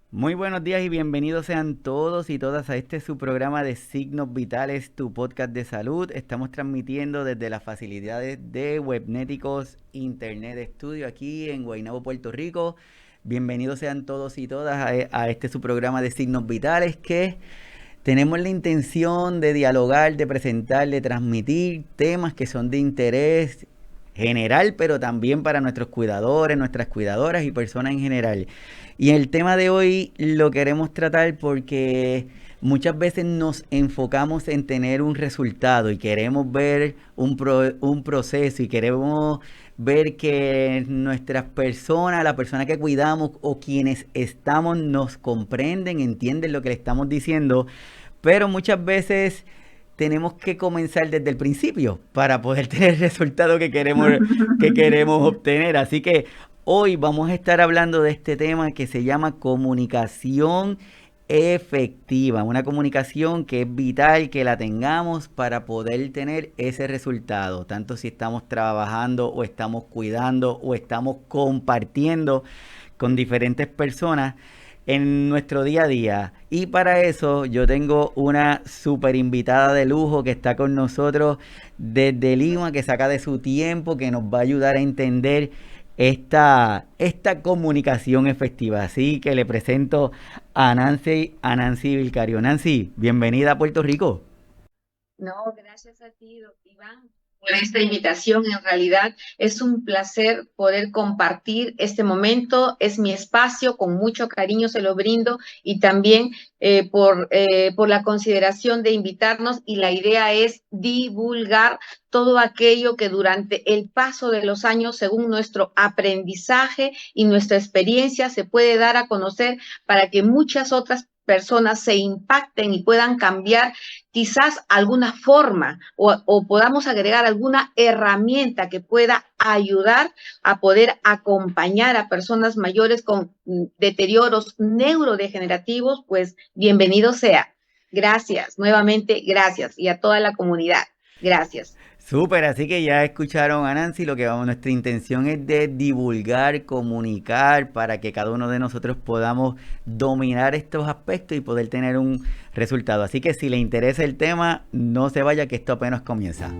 Muy buenos días y bienvenidos sean todos y todas a este su programa de Signos Vitales, tu podcast de salud. Estamos transmitiendo desde las facilidades de Webnéticos Internet Studio aquí en Guaynabo, Puerto Rico. Bienvenidos sean todos y todas a este su programa de Signos Vitales que tenemos la intención de dialogar, de presentar, de transmitir temas que son de interés general, pero también para nuestros cuidadores, nuestras cuidadoras y personas en general. Y el tema de hoy lo queremos tratar porque muchas veces nos enfocamos en tener un resultado y queremos ver un proceso y queremos ver que nuestras personas, la persona que cuidamos o quienes estamos nos comprenden, entienden lo que le estamos diciendo, pero muchas veces tenemos que comenzar desde el principio para poder tener el resultado que queremos obtener. Así que hoy vamos a estar hablando de este tema que se llama comunicación efectiva. Una comunicación que es vital que la tengamos para poder tener ese resultado. Tanto si estamos trabajando o estamos cuidando o estamos compartiendo con diferentes personas en nuestro día a día. Y para eso yo tengo una super invitada de lujo que está con nosotros desde Lima, que saca de su tiempo, que nos va a ayudar a entender esta comunicación efectiva. Así que le presento a Nancy Vilcario. Nancy, bienvenida a Puerto Rico. No, gracias a ti, Iván, por esta invitación. En realidad es un placer poder compartir este momento. Es mi espacio, con mucho cariño se lo brindo y también por la consideración de invitarnos. Y la idea es divulgar todo aquello que durante el paso de los años, según nuestro aprendizaje y nuestra experiencia, se puede dar a conocer para que muchas otras personas se impacten y puedan cambiar quizás alguna forma o podamos agregar alguna herramienta que pueda ayudar a poder acompañar a personas mayores con deterioros neurodegenerativos, pues bienvenido sea. Gracias, nuevamente gracias y a toda la comunidad. Gracias. Súper, así que ya escucharon a Nancy, lo que vamos, nuestra intención es de divulgar, comunicar para que cada uno de nosotros podamos dominar estos aspectos y poder tener un resultado. Así que si le interesa el tema, no se vaya que esto apenas comienza.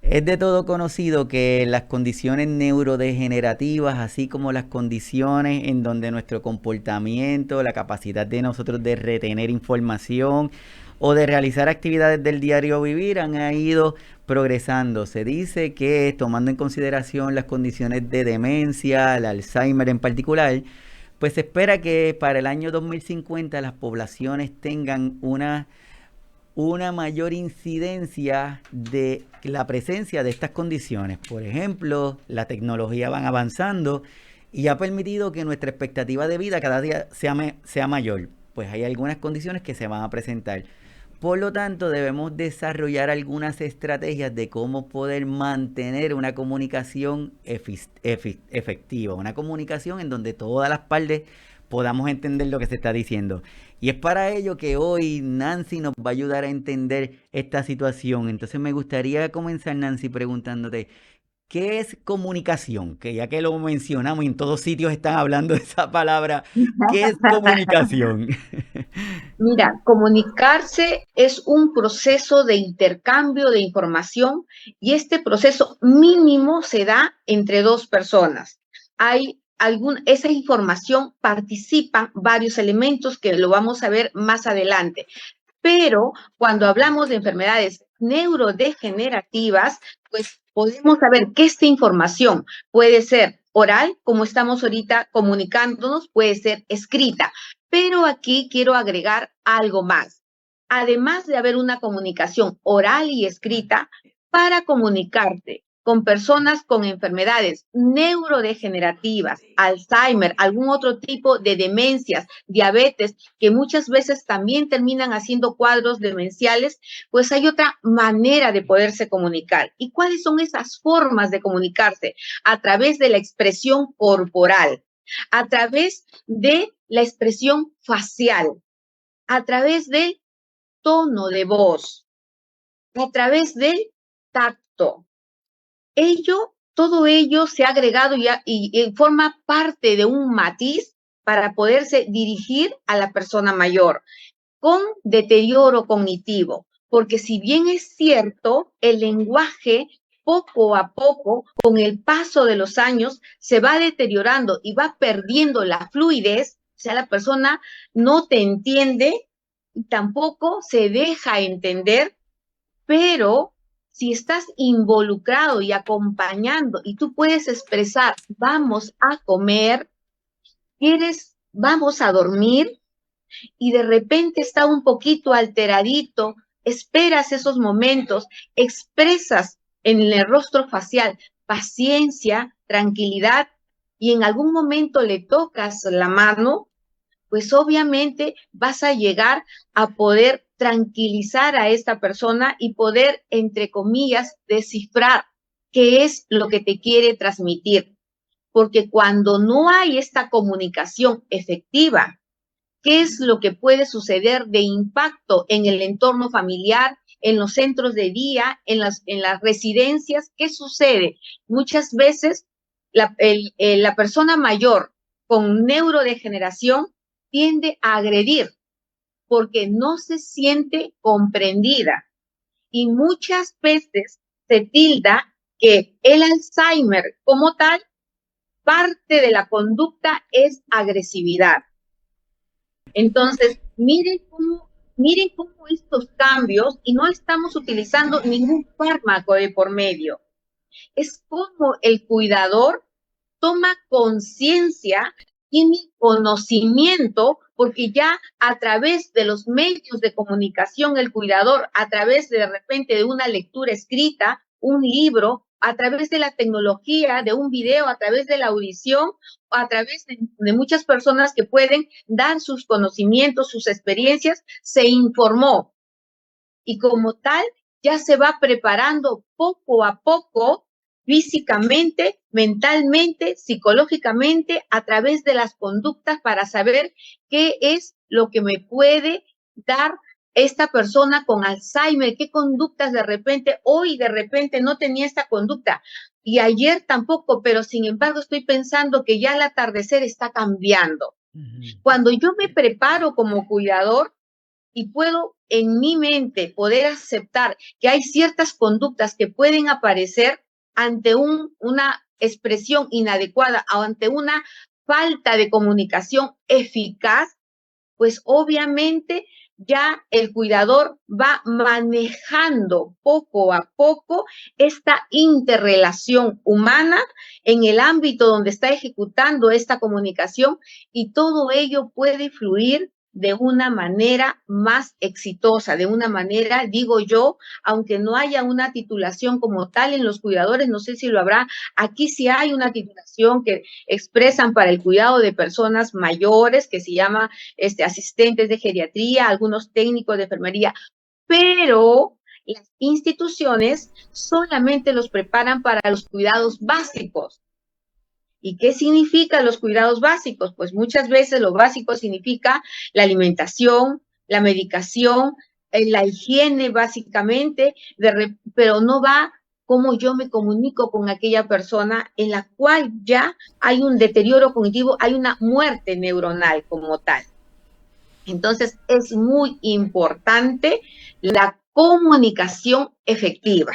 Es de todo conocido que las condiciones neurodegenerativas, así como las condiciones en donde nuestro comportamiento, la capacidad de nosotros de retener información o de realizar actividades del diario vivir han ido progresando. Se dice que tomando en consideración las condiciones de demencia, el Alzheimer en particular, pues se espera que para el año 2050 las poblaciones tengan una mayor incidencia de la presencia de estas condiciones. Por ejemplo, la tecnología va avanzando y ha permitido que nuestra expectativa de vida cada día sea mayor. Pues hay algunas condiciones que se van a presentar. Por lo tanto, debemos desarrollar algunas estrategias de cómo poder mantener una comunicación efectiva, una comunicación en donde todas las partes podamos entender lo que se está diciendo. Y es para ello que hoy Nancy nos va a ayudar a entender esta situación. Entonces me gustaría comenzar, Nancy, preguntándote, ¿qué es comunicación? Que ya que lo mencionamos y en todos sitios están hablando de esa palabra, ¿qué es comunicación? Mira, comunicarse es un proceso de intercambio de información y este proceso mínimo se da entre dos personas. Esa información participan varios elementos que lo vamos a ver más adelante. Pero cuando hablamos de enfermedades neurodegenerativas, pues podemos saber que esta información puede ser oral, como estamos ahorita comunicándonos, puede ser escrita. Pero aquí quiero agregar algo más. Además de haber una comunicación oral y escrita, para comunicarte con personas con enfermedades neurodegenerativas, Alzheimer, algún otro tipo de demencias, diabetes, que muchas veces también terminan haciendo cuadros demenciales, pues hay otra manera de poderse comunicar. ¿Y cuáles son esas formas de comunicarse? A través de la expresión corporal, a través de la expresión facial, a través del tono de voz, a través del tacto. Ello todo ello se ha agregado y forma parte de un matiz para poderse dirigir a la persona mayor con deterioro cognitivo, porque si bien es cierto, el lenguaje poco a poco, con el paso de los años, se va deteriorando y va perdiendo la fluidez, o sea, la persona no te entiende y tampoco se deja entender, pero si estás involucrado y acompañando y tú puedes expresar, vamos a comer, quieres, vamos a dormir, y de repente está un poquito alteradito, esperas esos momentos, expresas en el rostro facial paciencia, tranquilidad, y en algún momento le tocas la mano, pues obviamente vas a llegar a poder tranquilizar a esta persona y poder, entre comillas, descifrar qué es lo que te quiere transmitir. Porque cuando no hay esta comunicación efectiva, ¿qué es lo que puede suceder de impacto en el entorno familiar, en los centros de día, en las residencias? ¿Qué sucede? Muchas veces la persona mayor con neurodegeneración tiende a agredir porque no se siente comprendida y muchas veces se tilda que el Alzheimer como tal, parte de la conducta es agresividad. Entonces, miren cómo estos cambios, y no estamos utilizando ningún fármaco de por medio, es como el cuidador toma conciencia, tiene conocimiento, porque ya a través de los medios de comunicación, el cuidador, a través de repente de una lectura escrita, un libro, a través de la tecnología, de un video, a través de la audición, a través de muchas personas que pueden dar sus conocimientos, sus experiencias, se informó. Y como tal, ya se va preparando poco a poco, físicamente, mentalmente, psicológicamente, a través de las conductas para saber qué es lo que me puede dar esta persona con Alzheimer, qué conductas hoy de repente no tenía esta conducta y ayer tampoco, pero sin embargo estoy pensando que ya el atardecer está cambiando. Cuando yo me preparo como cuidador, y puedo en mi mente poder aceptar que hay ciertas conductas que pueden aparecer ante una expresión inadecuada o ante una falta de comunicación eficaz, pues obviamente ya el cuidador va manejando poco a poco esta interrelación humana en el ámbito donde está ejecutando esta comunicación y todo ello puede fluir de una manera más exitosa, de una manera, digo yo, aunque no haya una titulación como tal en los cuidadores, no sé si lo habrá, aquí sí hay una titulación que expresan para el cuidado de personas mayores, que se llama asistentes de geriatría, algunos técnicos de enfermería, pero las instituciones solamente los preparan para los cuidados básicos. ¿Y qué significan los cuidados básicos? Pues muchas veces lo básico significa la alimentación, la medicación, la higiene básicamente, pero no va cómo yo me comunico con aquella persona en la cual ya hay un deterioro cognitivo, hay una muerte neuronal como tal. Entonces, es muy importante la comunicación efectiva.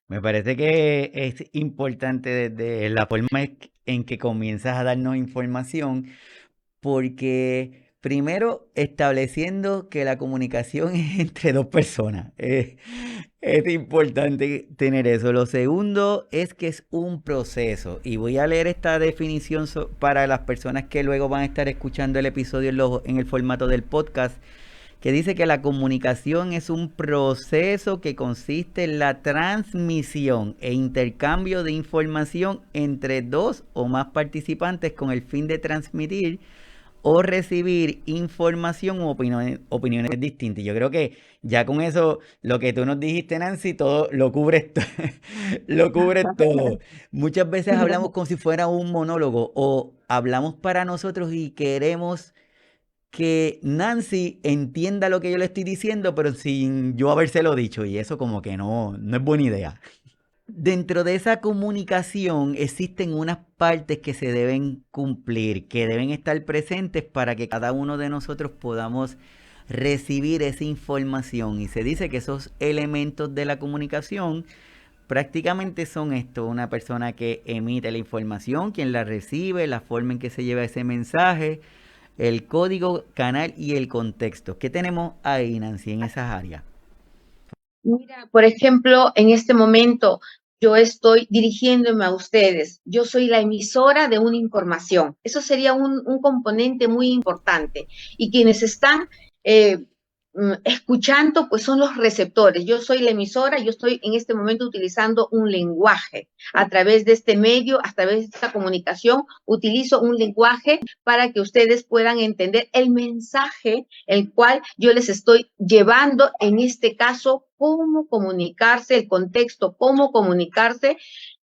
Me parece que es importante desde la forma en que comienzas a darnos información, porque primero estableciendo que la comunicación es entre dos personas. Es importante tener eso. Lo segundo es que es un proceso. Y voy a leer esta definición para las personas que luego van a estar escuchando el episodio en el formato del podcast, que dice que la comunicación es un proceso que consiste en la transmisión e intercambio de información entre dos o más participantes con el fin de transmitir o recibir información u opiniones distintas. Yo creo que ya con eso, lo que tú nos dijiste, Nancy, todo lo cubres, lo cubres todo. Muchas veces hablamos como si fuera un monólogo o hablamos para nosotros y queremos que Nancy entienda lo que yo le estoy diciendo, pero sin yo habérselo dicho, y eso como que no es buena idea. Dentro de esa comunicación existen unas partes que se deben cumplir, que deben estar presentes para que cada uno de nosotros podamos recibir esa información. Y se dice que esos elementos de la comunicación prácticamente son esto: una persona que emite la información, quien la recibe, la forma en que se lleva ese mensaje, el código, canal y el contexto. ¿Qué tenemos ahí, Nancy, en esas áreas? Mira, por ejemplo, en este momento yo estoy dirigiéndome a ustedes. Yo soy la emisora de una información. Eso sería un componente muy importante. Y quienes están eh, escuchando, pues son los receptores. Yo soy la emisora, yo estoy en este momento utilizando un lenguaje. A través de este medio, a través de esta comunicación, utilizo un lenguaje para que ustedes puedan entender el mensaje, el cual yo les estoy llevando, en este caso, cómo comunicarse, el contexto, cómo comunicarse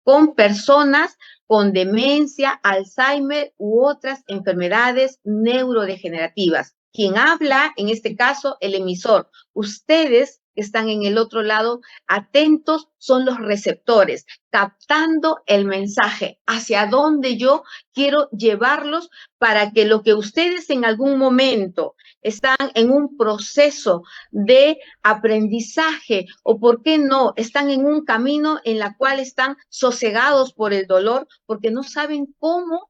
con personas con demencia, Alzheimer u otras enfermedades neurodegenerativas. Quien habla, en este caso, el emisor. Ustedes que están en el otro lado, atentos, son los receptores, captando el mensaje hacia dónde yo quiero llevarlos para que lo que ustedes en algún momento están en un proceso de aprendizaje o, por qué no, están en un camino en la cual están sosegados por el dolor porque no saben cómo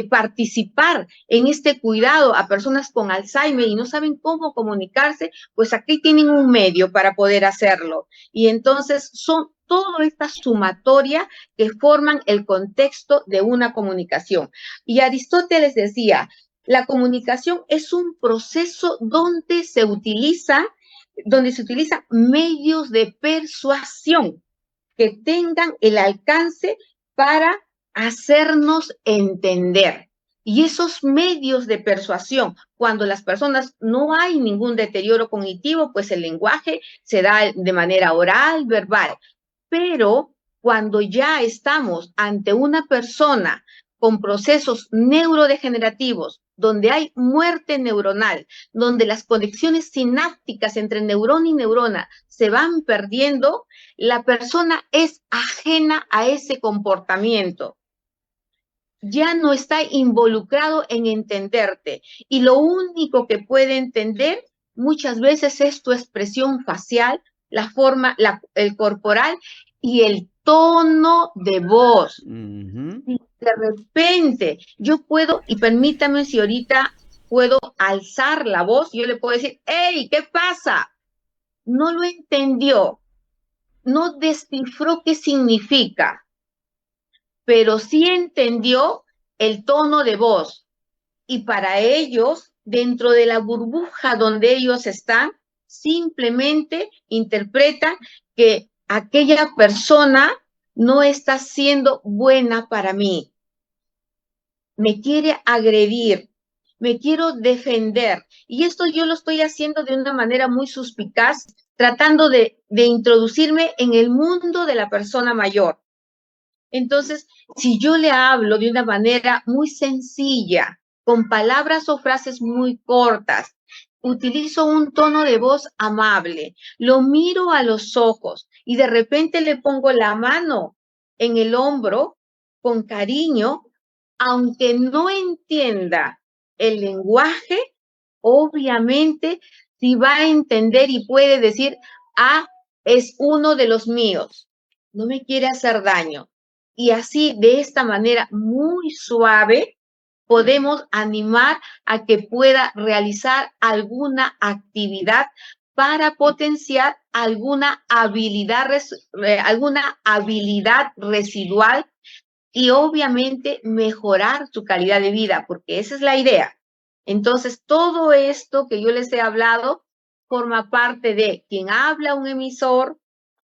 participar en este cuidado a personas con Alzheimer y no saben cómo comunicarse, pues aquí tienen un medio para poder hacerlo. Y entonces son toda esta sumatoria que forman el contexto de una comunicación. Y Aristóteles decía, la comunicación es un proceso donde se utilizan medios de persuasión que tengan el alcance para hacernos entender. Y esos medios de persuasión, cuando las personas no hay ningún deterioro cognitivo, pues el lenguaje se da de manera oral, verbal. Pero cuando ya estamos ante una persona con procesos neurodegenerativos, donde hay muerte neuronal, donde las conexiones sinápticas entre neurona y neurona se van perdiendo, la persona es ajena a ese comportamiento. Ya no está involucrado en entenderte. Y lo único que puede entender muchas veces es tu expresión facial, la forma, el corporal y el tono de voz. Y de repente yo puedo, y permítame si ahorita puedo alzar la voz, yo le puedo decir, hey, ¿qué pasa? No lo entendió, no descifró qué significa, pero sí entendió el tono de voz. Y para ellos, dentro de la burbuja donde ellos están, simplemente interpretan que aquella persona no está siendo buena para mí. Me quiere agredir, me quiero defender. Y esto yo lo estoy haciendo de una manera muy suspicaz, tratando de introducirme en el mundo de la persona mayor. Entonces, si yo le hablo de una manera muy sencilla, con palabras o frases muy cortas, utilizo un tono de voz amable, lo miro a los ojos y de repente le pongo la mano en el hombro con cariño, aunque no entienda el lenguaje, obviamente si va a entender y puede decir, ah, es uno de los míos, no me quiere hacer daño. Y así, de esta manera muy suave, podemos animar a que pueda realizar alguna actividad para potenciar alguna habilidad residual y obviamente mejorar su calidad de vida, porque esa es la idea. Entonces, todo esto que yo les he hablado forma parte de quien habla un emisor,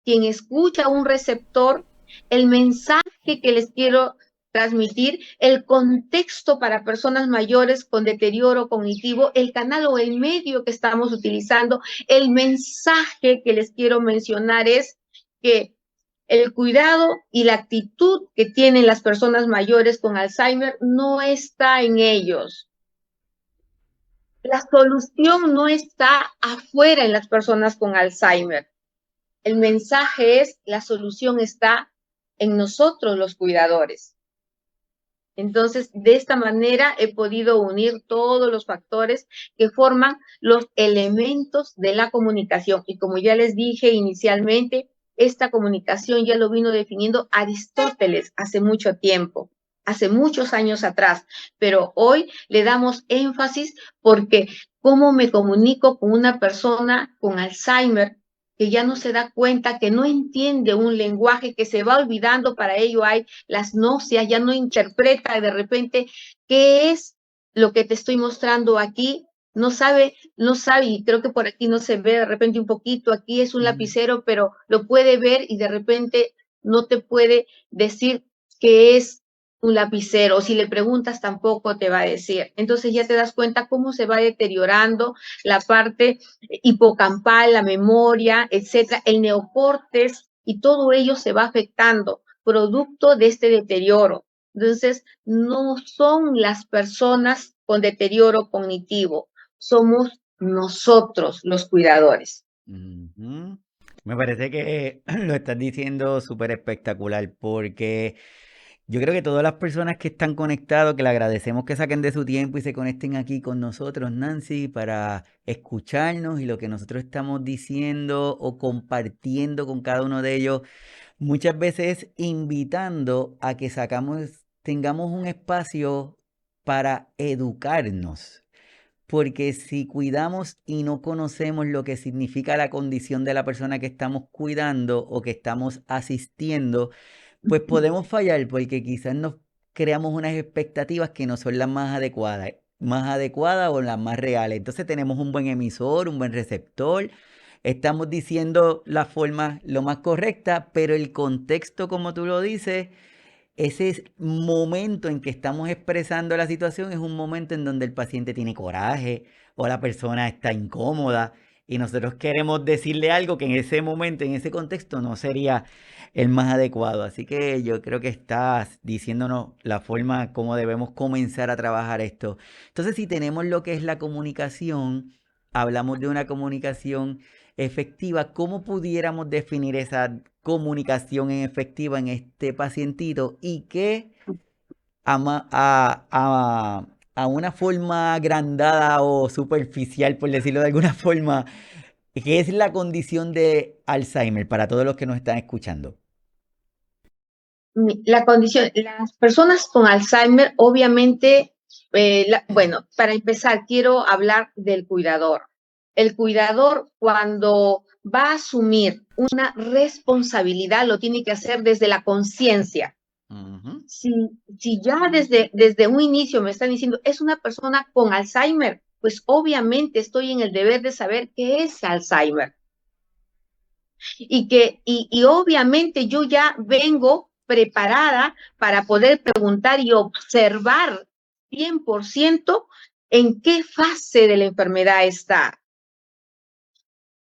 quien escucha un receptor, el mensaje que les quiero transmitir, el contexto para personas mayores con deterioro cognitivo, el canal o el medio que estamos utilizando, el mensaje que les quiero mencionar es que el cuidado y la actitud que tienen las personas mayores con Alzheimer no está en ellos. La solución no está afuera en las personas con Alzheimer. El mensaje es, la solución está en nosotros los cuidadores. Entonces, de esta manera he podido unir todos los factores que forman los elementos de la comunicación. Y como ya les dije inicialmente, esta comunicación ya lo vino definiendo Aristóteles hace mucho tiempo, hace muchos años atrás, pero hoy le damos énfasis porque cómo me comunico con una persona con Alzheimer que ya no se da cuenta, que no entiende un lenguaje, que se va olvidando, para ello hay las náuseas, ya no interpreta de repente qué es lo que te estoy mostrando aquí, no sabe, y creo que por aquí no se ve de repente un poquito, aquí es un lapicero, pero lo puede ver y de repente no te puede decir qué es un lapicero, o si le preguntas tampoco te va a decir. Entonces ya te das cuenta cómo se va deteriorando la parte hipocampal, la memoria, etcétera, el neocortes, y todo ello se va afectando, producto de este deterioro. Entonces, no son las personas con deterioro cognitivo, somos nosotros los cuidadores. Me parece que lo estás diciendo súper espectacular porque yo creo que todas las personas que están conectados, que le agradecemos que saquen de su tiempo y se conecten aquí con nosotros, Nancy, para escucharnos y lo que nosotros estamos diciendo o compartiendo con cada uno de ellos, muchas veces invitando a que tengamos un espacio para educarnos. Porque si cuidamos y no conocemos lo que significa la condición de la persona que estamos cuidando o que estamos asistiendo, pues podemos fallar porque quizás nos creamos unas expectativas que no son las más adecuadas o las más reales. Entonces tenemos un buen emisor, un buen receptor, estamos diciendo la forma lo más correcta, pero el contexto, como tú lo dices, momento en que estamos expresando la situación es un momento en donde el paciente tiene coraje o la persona está incómoda y nosotros queremos decirle algo que en ese momento, en ese contexto, no sería el más adecuado. Así que yo creo que estás diciéndonos la forma como debemos comenzar a trabajar esto. Entonces, si tenemos lo que es la comunicación, hablamos de una comunicación efectiva, ¿cómo pudiéramos definir esa comunicación efectiva en este pacientito y que a una forma agrandada o superficial, por decirlo de alguna forma, que es la condición de Alzheimer para todos los que nos están escuchando? La condición, las personas con Alzheimer, obviamente, bueno, para empezar, quiero hablar del cuidador. El cuidador, cuando va a asumir una responsabilidad, lo tiene que hacer desde la conciencia. Si ya desde un inicio me están diciendo, es una persona con Alzheimer, pues obviamente estoy en el deber de saber qué es Alzheimer. Y obviamente yo ya vengo preparada para poder preguntar y observar 100% en qué fase de la enfermedad está.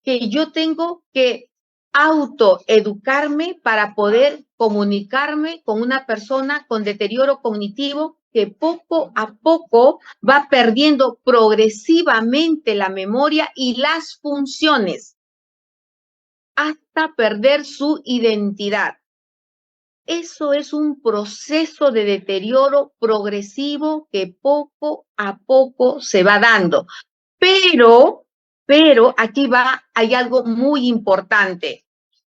Que yo tengo que autoeducarme para poder comunicarme con una persona con deterioro cognitivo que poco a poco va perdiendo progresivamente la memoria y las funciones hasta perder su identidad. Eso es un proceso de deterioro progresivo que poco a poco se va dando. Pero aquí hay algo muy importante.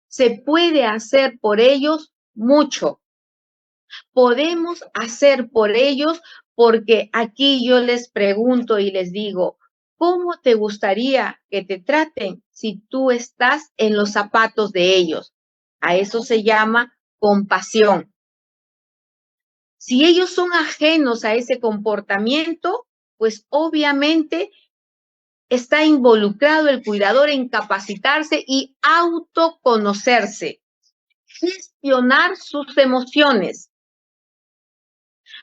Se puede hacer por ellos mucho. Podemos hacer por ellos porque aquí yo les pregunto y les digo, ¿cómo te gustaría que te traten si tú estás en los zapatos de ellos? A eso se llama compasión. Si ellos son ajenos a ese comportamiento, pues obviamente está involucrado el cuidador en capacitarse y autoconocerse, gestionar sus emociones.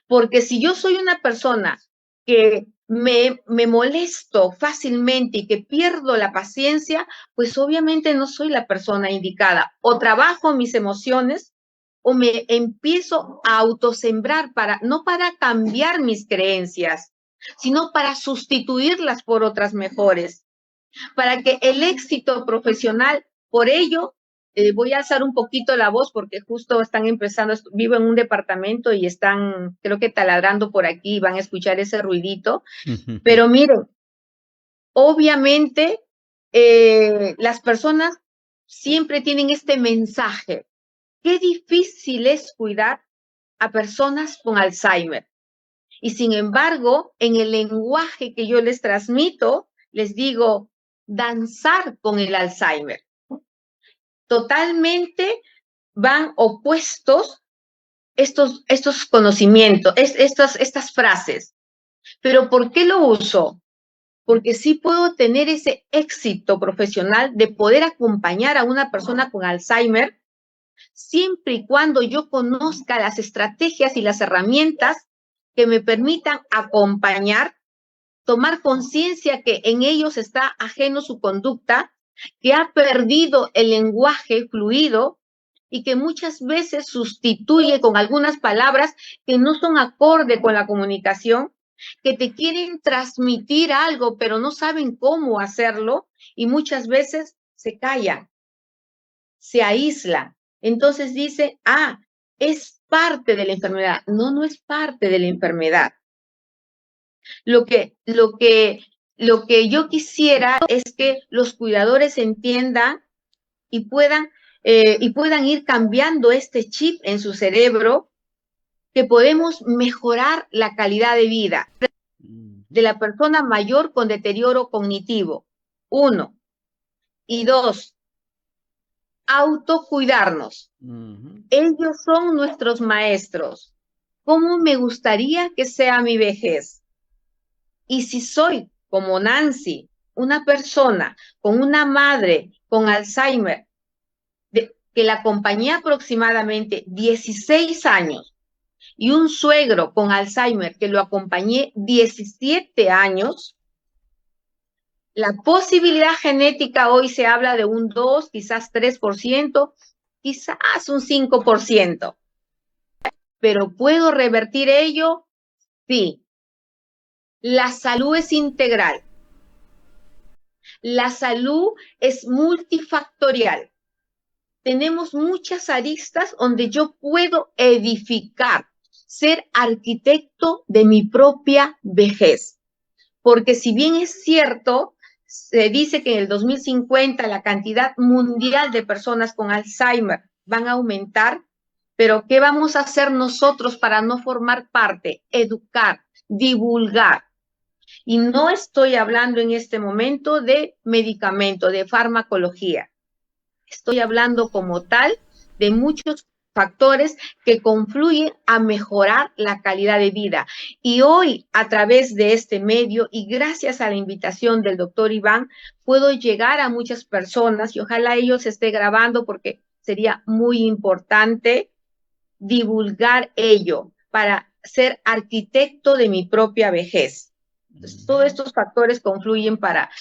Porque si yo soy una persona que me molesto fácilmente y que pierdo la paciencia, pues obviamente no soy la persona indicada. O trabajo mis emociones o me empiezo a autosembrar no para cambiar mis creencias, sino para sustituirlas por otras mejores, para que el éxito profesional, por ello, Voy a alzar un poquito la voz porque justo están empezando, vivo en un departamento y están, creo que taladrando por aquí, van a escuchar ese ruidito. Pero miren, obviamente las personas siempre tienen este mensaje. Qué difícil es cuidar a personas con Alzheimer. Y sin embargo, en el lenguaje que yo les transmito, les digo, danzar con el Alzheimer. Totalmente van opuestos estos conocimientos, estas frases. Pero ¿por qué lo uso? Porque sí puedo tener ese éxito profesional de poder acompañar a una persona con Alzheimer siempre y cuando yo conozca las estrategias y las herramientas que me permitan acompañar, tomar conciencia que en ellos está ajeno su conducta, que ha perdido el lenguaje fluido y que muchas veces sustituye con algunas palabras que no son acorde con la comunicación, que te quieren transmitir algo, pero no saben cómo hacerlo y muchas veces se callan, se aíslan. Entonces dice, es parte de la enfermedad. No, no es parte de la enfermedad. Lo que yo quisiera es que los cuidadores entiendan y puedan ir cambiando este chip en su cerebro, que podemos mejorar la calidad de vida de la persona mayor con deterioro cognitivo. 1. Y 2, autocuidarnos. Ellos son nuestros maestros. ¿Cómo me gustaría que sea mi vejez? Y si soy, como Nancy, una persona con una madre con Alzheimer, que la acompañé aproximadamente 16 años, y un suegro con Alzheimer que lo acompañé 17 años, la posibilidad genética hoy se habla de un 2, quizás 3%, quizás un 5%. ¿Pero puedo revertir ello? Sí. La salud es integral. La salud es multifactorial. Tenemos muchas aristas donde yo puedo edificar, ser arquitecto de mi propia vejez. Porque si bien es cierto, se dice que en el 2050 la cantidad mundial de personas con Alzheimer van a aumentar, pero ¿qué vamos a hacer nosotros para no formar parte? Educar, divulgar. Y no estoy hablando en este momento de medicamento, de farmacología. Estoy hablando como tal de muchos factores que confluyen a mejorar la calidad de vida. Y hoy, a través de este medio y gracias a la invitación del doctor Iván, puedo llegar a muchas personas y ojalá ellos esté grabando porque sería muy importante divulgar ello para ser arquitecto de mi propia vejez. Entonces, todos estos factores confluyen para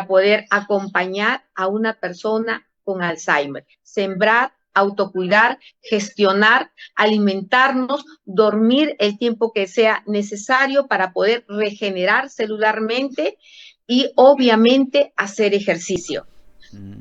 poder acompañar a una persona con Alzheimer. Sembrar, autocuidar, gestionar, alimentarnos, dormir el tiempo que sea necesario para poder regenerar celularmente y obviamente hacer ejercicio.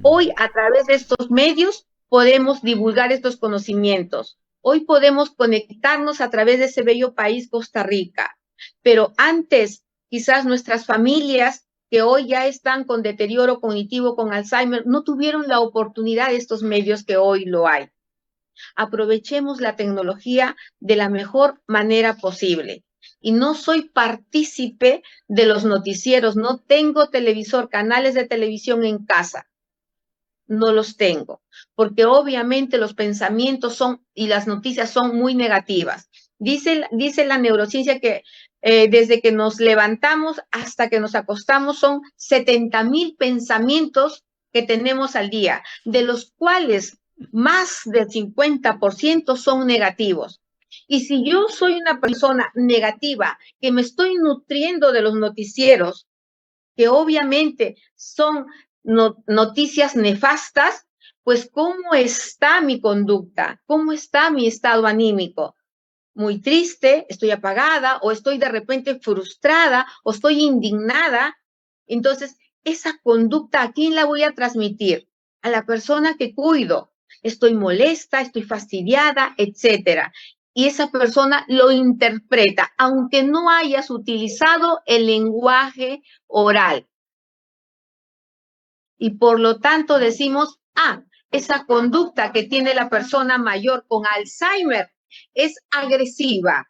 Hoy, a través de estos medios, podemos divulgar estos conocimientos. Hoy podemos conectarnos a través de ese bello país, Costa Rica. Pero antes, quizás nuestras familias que hoy ya están con deterioro cognitivo, con Alzheimer, no tuvieron la oportunidad de estos medios que hoy lo hay. Aprovechemos la tecnología de la mejor manera posible. Y no soy partícipe de los noticieros, no tengo televisor, canales de televisión en casa. No los tengo, porque obviamente los pensamientos y las noticias son muy negativas. Dice la neurociencia que desde que nos levantamos hasta que nos acostamos son 70,000 pensamientos que tenemos al día, de los cuales más del 50% son negativos. Y si yo soy una persona negativa, que me estoy nutriendo de los noticieros, que obviamente son noticias nefastas, pues ¿cómo está mi conducta? ¿Cómo está mi estado anímico? Muy triste, estoy apagada, o estoy de repente frustrada, o estoy indignada. Entonces, esa conducta, ¿a quién la voy a transmitir? A la persona que cuido. estoy molesta, estoy fastidiada, etcétera. Y esa persona lo interpreta, aunque no hayas utilizado el lenguaje oral. Y por lo tanto decimos, esa conducta que tiene la persona mayor con Alzheimer es agresiva.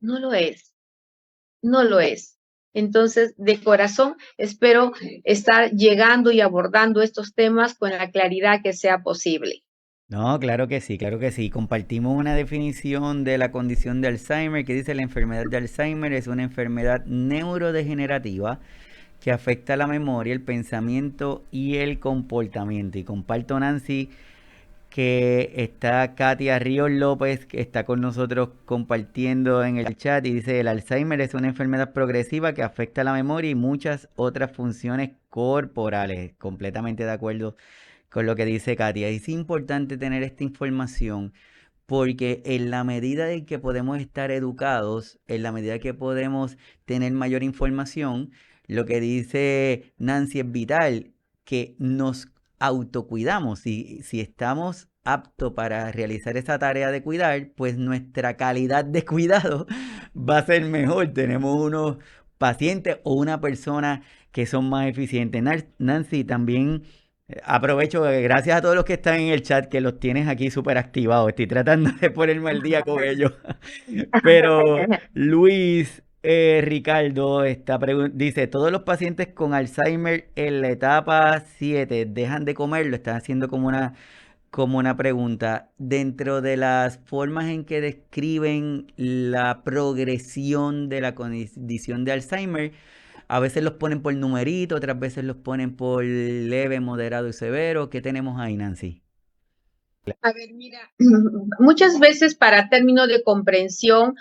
No lo es, no lo es. Entonces, de corazón, espero estar llegando y abordando estos temas con la claridad que sea posible. No, claro que sí, claro que sí. Compartimos una definición de la condición de Alzheimer que dice la enfermedad de Alzheimer es una enfermedad neurodegenerativa que afecta la memoria, el pensamiento y el comportamiento. Y comparto, Nancy, que está Katia Ríos López, que está con nosotros compartiendo en el chat y dice, el Alzheimer es una enfermedad progresiva que afecta la memoria y muchas otras funciones corporales. Completamente de acuerdo con lo que dice Katia. Es importante tener esta información porque en la medida en que podemos estar educados, en la medida que podemos tener mayor información, lo que dice Nancy es vital, que nos autocuidamos. Si estamos aptos para realizar esa tarea de cuidar, pues nuestra calidad de cuidado va a ser mejor. Tenemos unos pacientes o una persona que son más eficientes. Nancy, también aprovecho, gracias a todos los que están en el chat, que los tienes aquí súper activados. Estoy tratando de ponerme al día con ellos. Pero Luis Ricardo dice, todos los pacientes con Alzheimer en la etapa 7 dejan de comer, lo están haciendo como una pregunta. Dentro de las formas en que describen la progresión de la condición de Alzheimer, a veces los ponen por numerito, otras veces los ponen por leve, moderado y severo. ¿Qué tenemos ahí, Nancy? A ver, mira, muchas veces para términos de comprensión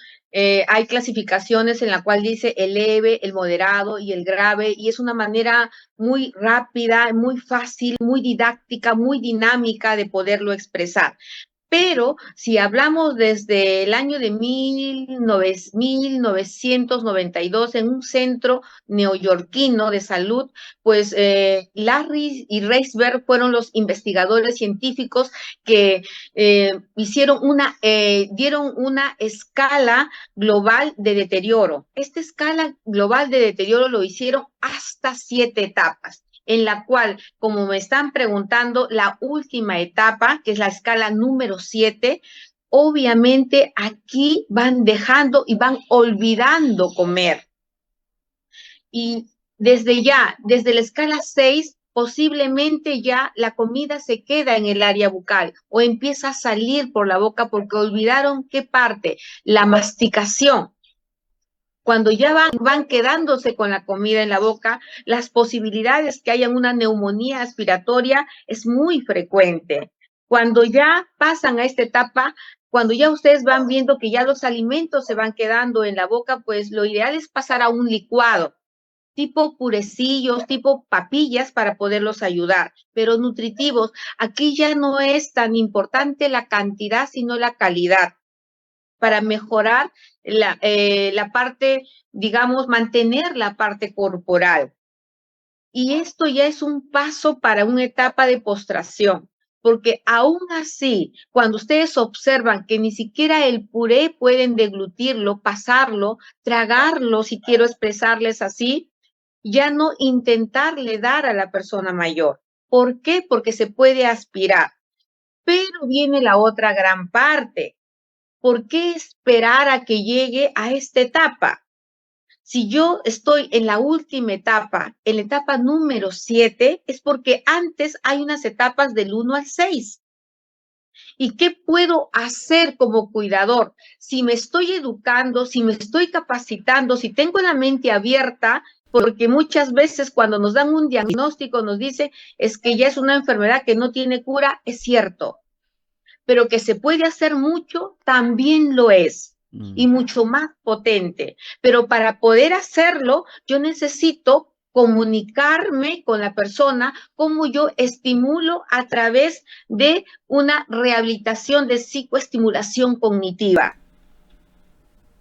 hay clasificaciones en la cual dice el leve, el moderado y el grave, y es una manera muy rápida, muy fácil, muy didáctica, muy dinámica de poderlo expresar. Pero si hablamos desde el año de 1992 en un centro neoyorquino de salud, pues Larry y Reisberg fueron los investigadores científicos que dieron una escala global de deterioro. Esta escala global de deterioro lo hicieron hasta 7 etapas, en la cual, como me están preguntando, la última etapa, que es la escala número 7, obviamente aquí van dejando y van olvidando comer. Y desde la escala 6, posiblemente ya la comida se queda en el área bucal o empieza a salir por la boca porque olvidaron qué parte, la masticación. Cuando ya van quedándose con la comida en la boca, las posibilidades que haya una neumonía aspiratoria es muy frecuente. Cuando ya pasan a esta etapa, cuando ya ustedes van viendo que ya los alimentos se van quedando en la boca, pues lo ideal es pasar a un licuado, tipo purecillos, tipo papillas para poderlos ayudar, pero nutritivos. Aquí ya no es tan importante la cantidad, sino la calidad, para mejorar la parte, digamos, mantener la parte corporal. Y esto ya es un paso para una etapa de postración, porque aún así, cuando ustedes observan que ni siquiera el puré pueden deglutirlo, pasarlo, tragarlo, si quiero expresarles así, ya no intentarle dar a la persona mayor. ¿Por qué? Porque se puede aspirar. Pero viene la otra gran parte. ¿Por qué esperar a que llegue a esta etapa? Si yo estoy en la última etapa, en la etapa número 7, es porque antes hay unas etapas del 1 al 6. ¿Y qué puedo hacer como cuidador? Si me estoy educando, si me estoy capacitando, si tengo la mente abierta, porque muchas veces cuando nos dan un diagnóstico nos dice es que ya es una enfermedad que no tiene cura, es cierto, pero que se puede hacer mucho, también lo es, y mucho más potente. Pero para poder hacerlo, yo necesito comunicarme con la persona, como yo estimulo a través de una rehabilitación de psicoestimulación cognitiva.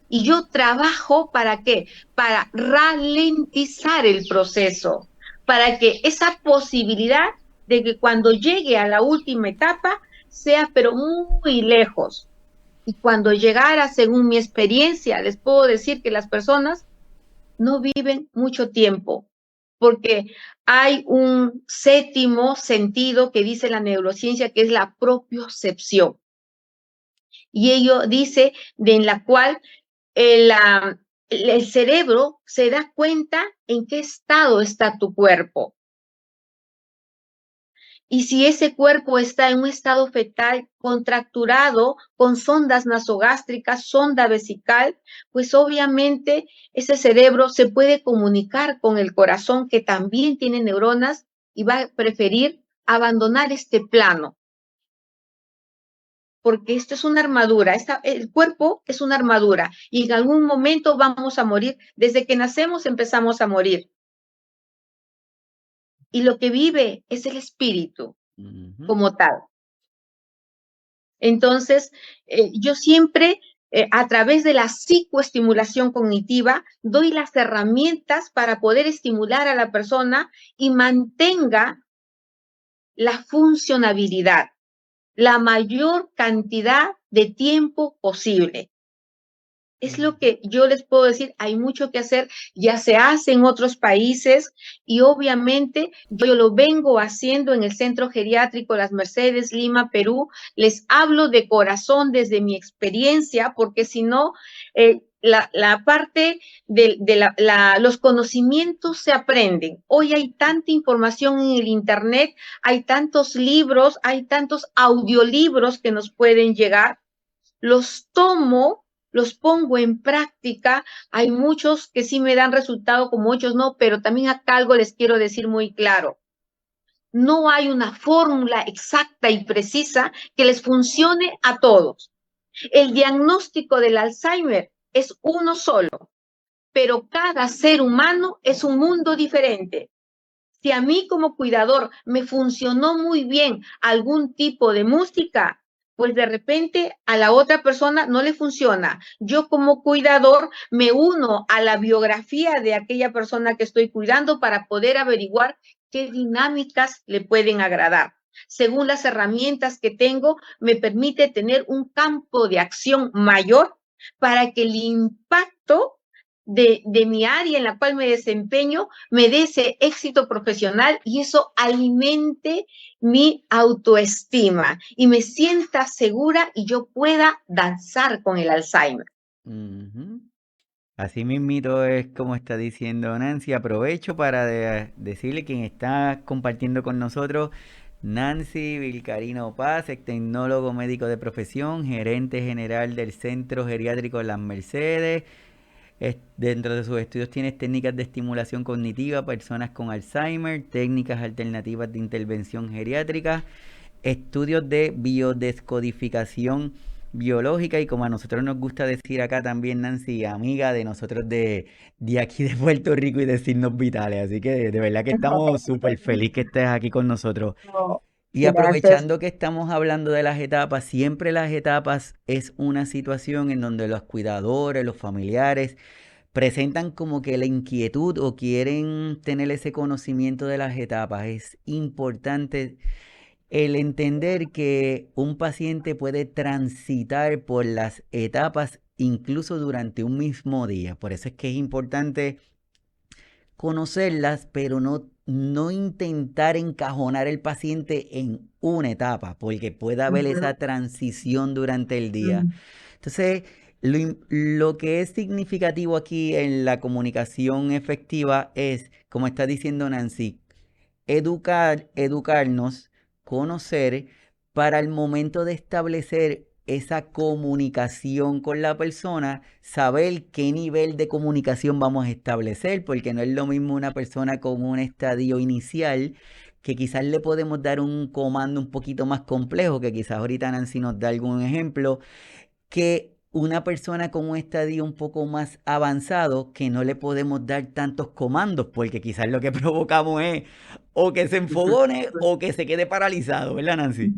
Y yo trabajo ¿para qué? Para ralentizar el proceso, para que esa posibilidad de que cuando llegue a la última etapa sea pero muy lejos. Y cuando llegara, según mi experiencia, les puedo decir que las personas no viven mucho tiempo, porque hay un séptimo sentido que dice la neurociencia, que es la propiocepción. Y ello dice en la cual el cerebro se da cuenta en qué estado está tu cuerpo. Y si ese cuerpo está en un estado fetal contracturado con sondas nasogástricas, sonda vesical, pues obviamente ese cerebro se puede comunicar con el corazón, que también tiene neuronas, y va a preferir abandonar este plano. Porque esto es una armadura, el cuerpo es una armadura y en algún momento vamos a morir. Desde que nacemos empezamos a morir. Y lo que vive es el espíritu como tal. Entonces, yo siempre, a través de la psicoestimulación cognitiva, doy las herramientas para poder estimular a la persona y mantenga la funcionabilidad, la mayor cantidad de tiempo posible. Es lo que yo les puedo decir, hay mucho que hacer, ya se hace en otros países y obviamente yo lo vengo haciendo en el Centro Geriátrico Las Mercedes, Lima, Perú. Les hablo de corazón desde mi experiencia, porque si no, la parte de los conocimientos se aprenden. Hoy hay tanta información en el Internet, hay tantos libros, hay tantos audiolibros que nos pueden llegar. Los tomo, los pongo en práctica. Hay muchos que sí me dan resultado, como muchos no, pero también acá algo les quiero decir muy claro. No hay una fórmula exacta y precisa que les funcione a todos. El diagnóstico del Alzheimer es uno solo, pero cada ser humano es un mundo diferente. Si a mí como cuidador me funcionó muy bien algún tipo de música, pues de repente a la otra persona no le funciona. Yo como cuidador me uno a la biografía de aquella persona que estoy cuidando para poder averiguar qué dinámicas le pueden agradar. Según las herramientas que tengo, me permite tener un campo de acción mayor para que el impacto de mi área en la cual me desempeño me dé ese éxito profesional y eso alimente mi autoestima y me sienta segura y yo pueda danzar con el Alzheimer. Así mismito es como está diciendo Nancy. Aprovecho para decirle quien está compartiendo con nosotros, Nancy Vilcarino Paz, tecnólogo médico de profesión, gerente general del Centro Geriátrico Las Mercedes. Dentro de sus estudios tiene técnicas de estimulación cognitiva, personas con Alzheimer, técnicas alternativas de intervención geriátrica, estudios de biodescodificación biológica y, como a nosotros nos gusta decir acá también, Nancy, amiga de nosotros de aquí de Puerto Rico y de Signos Vitales. Así que de verdad que estamos súper felices que estés aquí con nosotros. Y Gracias. aprovechando que estamos hablando de las etapas, siempre las etapas es una situación en donde los cuidadores, los familiares, presentan como que la inquietud o quieren tener ese conocimiento de las etapas. Es importante el entender que un paciente puede transitar por las etapas incluso durante un mismo día. Por eso es que es importante conocerlas, pero no intentar encajonar el paciente en una etapa, porque puede haber esa transición durante el día. Entonces, lo que es significativo aquí en la comunicación efectiva es, como está diciendo Nancy, educarnos, conocer, para el momento de establecer esa comunicación con la persona, saber qué nivel de comunicación vamos a establecer, porque no es lo mismo una persona con un estadio inicial, que quizás le podemos dar un comando un poquito más complejo, que quizás ahorita Nancy nos da algún ejemplo, que una persona con un estadio un poco más avanzado, que no le podemos dar tantos comandos, porque quizás lo que provocamos es o que se enfogone o que se quede paralizado, ¿verdad, Nancy?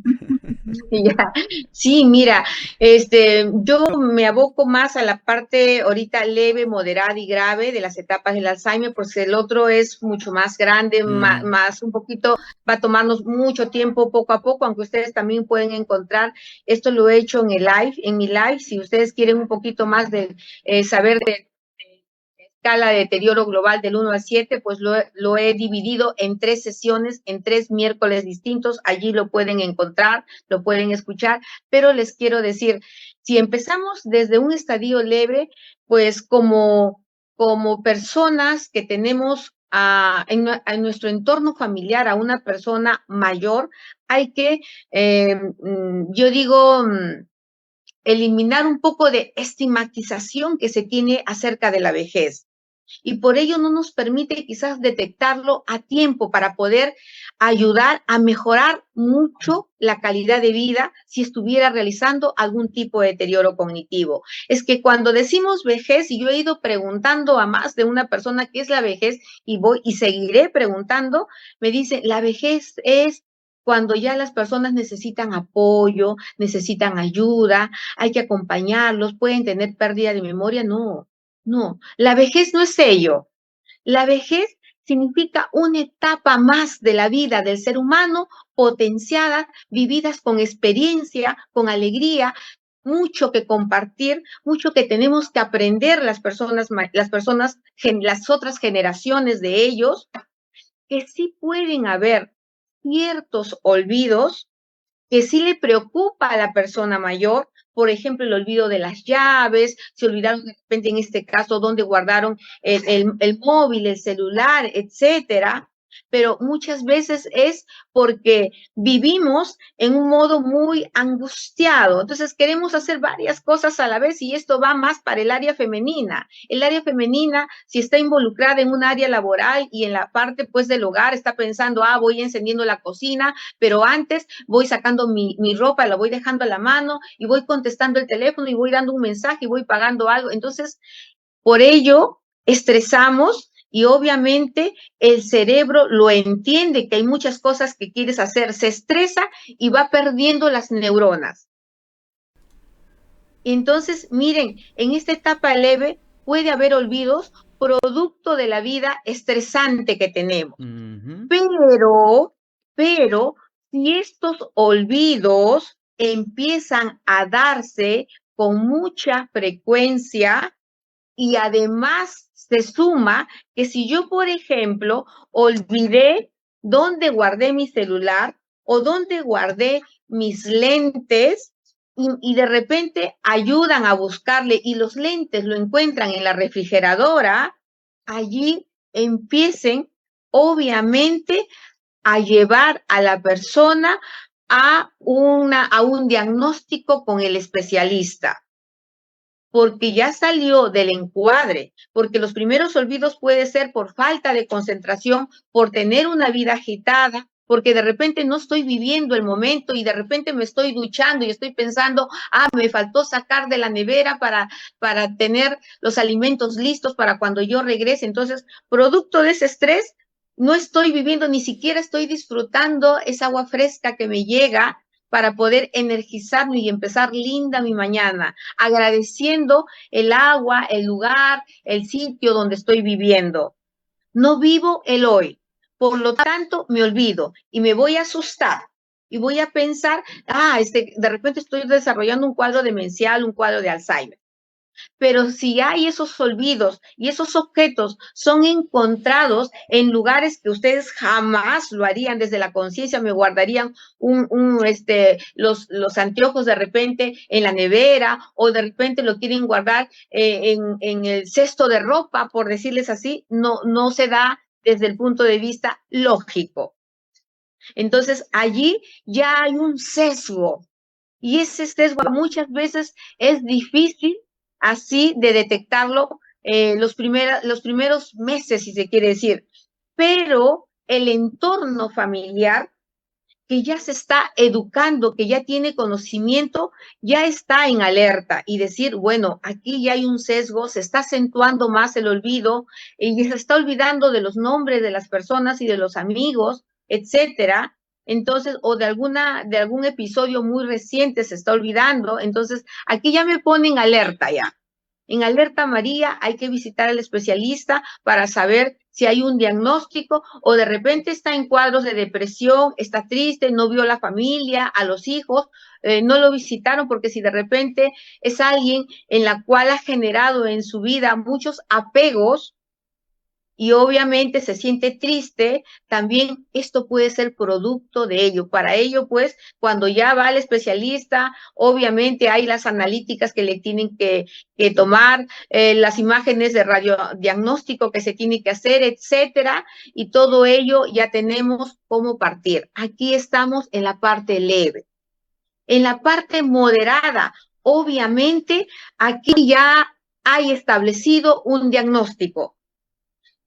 Ya. Sí, mira, yo me aboco más a la parte ahorita leve, moderada y grave de las etapas del Alzheimer, porque el otro es mucho más grande, Mm, más, un poquito, va a tomarnos mucho tiempo, poco a poco, aunque ustedes también pueden encontrar, esto lo he hecho en el live, en mi live, si ustedes quieren un poquito más de saber de escala de deterioro global del 1 al 7, pues lo he dividido en 3 sesiones, en 3 miércoles distintos. Allí lo pueden encontrar, lo pueden escuchar, pero les quiero decir, si empezamos desde un estadio leve, pues como personas que tenemos en nuestro entorno familiar a una persona mayor, hay que, yo digo, eliminar un poco de estigmatización que se tiene acerca de la vejez y por ello no nos permite quizás detectarlo a tiempo para poder ayudar a mejorar mucho la calidad de vida si estuviera realizando algún tipo de deterioro cognitivo. Es que cuando decimos vejez, y yo he ido preguntando a más de una persona qué es la vejez y voy y seguiré preguntando, me dice, la vejez es cuando ya las personas necesitan apoyo, necesitan ayuda, hay que acompañarlos, pueden tener pérdida de memoria, no, no, la vejez no es ello. La vejez significa una etapa más de la vida del ser humano, potenciada, vividas con experiencia, con alegría, mucho que compartir, mucho que tenemos que aprender las otras generaciones de ellos, que sí pueden haber ciertos olvidos que sí le preocupa a la persona mayor, por ejemplo, el olvido de las llaves, se olvidaron de repente en este caso dónde guardaron el móvil, el celular, etcétera, pero muchas veces es porque vivimos en un modo muy angustiado, entonces queremos hacer varias cosas a la vez y esto va más para el área femenina. El área femenina, si está involucrada en un área laboral y en la parte pues del hogar, está pensando, voy encendiendo la cocina, pero antes voy sacando mi ropa, la voy dejando a la mano y voy contestando el teléfono y voy dando un mensaje y voy pagando algo. Entonces, por ello, estresamos y obviamente el cerebro lo entiende que hay muchas cosas que quieres hacer, se estresa y va perdiendo las neuronas. Entonces, miren, en esta etapa leve puede haber olvidos producto de la vida estresante que tenemos. ujú. Pero si estos olvidos empiezan a darse con mucha frecuencia y además se suma que si yo, por ejemplo, olvidé dónde guardé mi celular o dónde guardé mis lentes y de repente ayudan a buscarle y los lentes lo encuentran en la refrigeradora, allí empiecen obviamente a llevar a la persona a un diagnóstico con el especialista, porque ya salió del encuadre, porque los primeros olvidos puede ser por falta de concentración, por tener una vida agitada, porque de repente no estoy viviendo el momento y de repente me estoy duchando y estoy pensando, me faltó sacar de la nevera para tener los alimentos listos para cuando yo regrese. Entonces, producto de ese estrés, no estoy viviendo, ni siquiera estoy disfrutando esa agua fresca que me llega para poder energizarme y empezar linda mi mañana, agradeciendo el agua, el lugar, el sitio donde estoy viviendo. No vivo el hoy. Por lo tanto, me olvido y me voy a asustar y voy a pensar, de repente estoy desarrollando un cuadro demencial, un cuadro de Alzheimer. Pero si hay esos olvidos y esos objetos son encontrados en lugares que ustedes jamás lo harían desde la conciencia, me guardarían los anteojos de repente en la nevera o de repente lo quieren guardar en el cesto de ropa, por decirles así, no se da desde el punto de vista lógico. Entonces, allí ya hay un sesgo y ese sesgo muchas veces es difícil así de detectarlo los primeros meses, si se quiere decir, pero el entorno familiar que ya se está educando, que ya tiene conocimiento, ya está en alerta y decir, bueno, aquí ya hay un sesgo, se está acentuando más el olvido y se está olvidando de los nombres de las personas y de los amigos, etcétera. entonces, o de algún episodio muy reciente se está olvidando, entonces aquí ya me ponen alerta ya. En alerta amarilla hay que visitar al especialista para saber si hay un diagnóstico o de repente está en cuadros de depresión, está triste, no vio a la familia, a los hijos, no lo visitaron porque si de repente es alguien en la cual ha generado en su vida muchos apegos, y obviamente se siente triste, también esto puede ser producto de ello. Para ello, pues, cuando ya va al especialista, obviamente hay las analíticas que le tienen que tomar, las imágenes de radiodiagnóstico que se tiene que hacer, etcétera, y todo ello ya tenemos cómo partir. Aquí estamos en la parte leve. En la parte moderada, obviamente, aquí ya hay establecido un diagnóstico.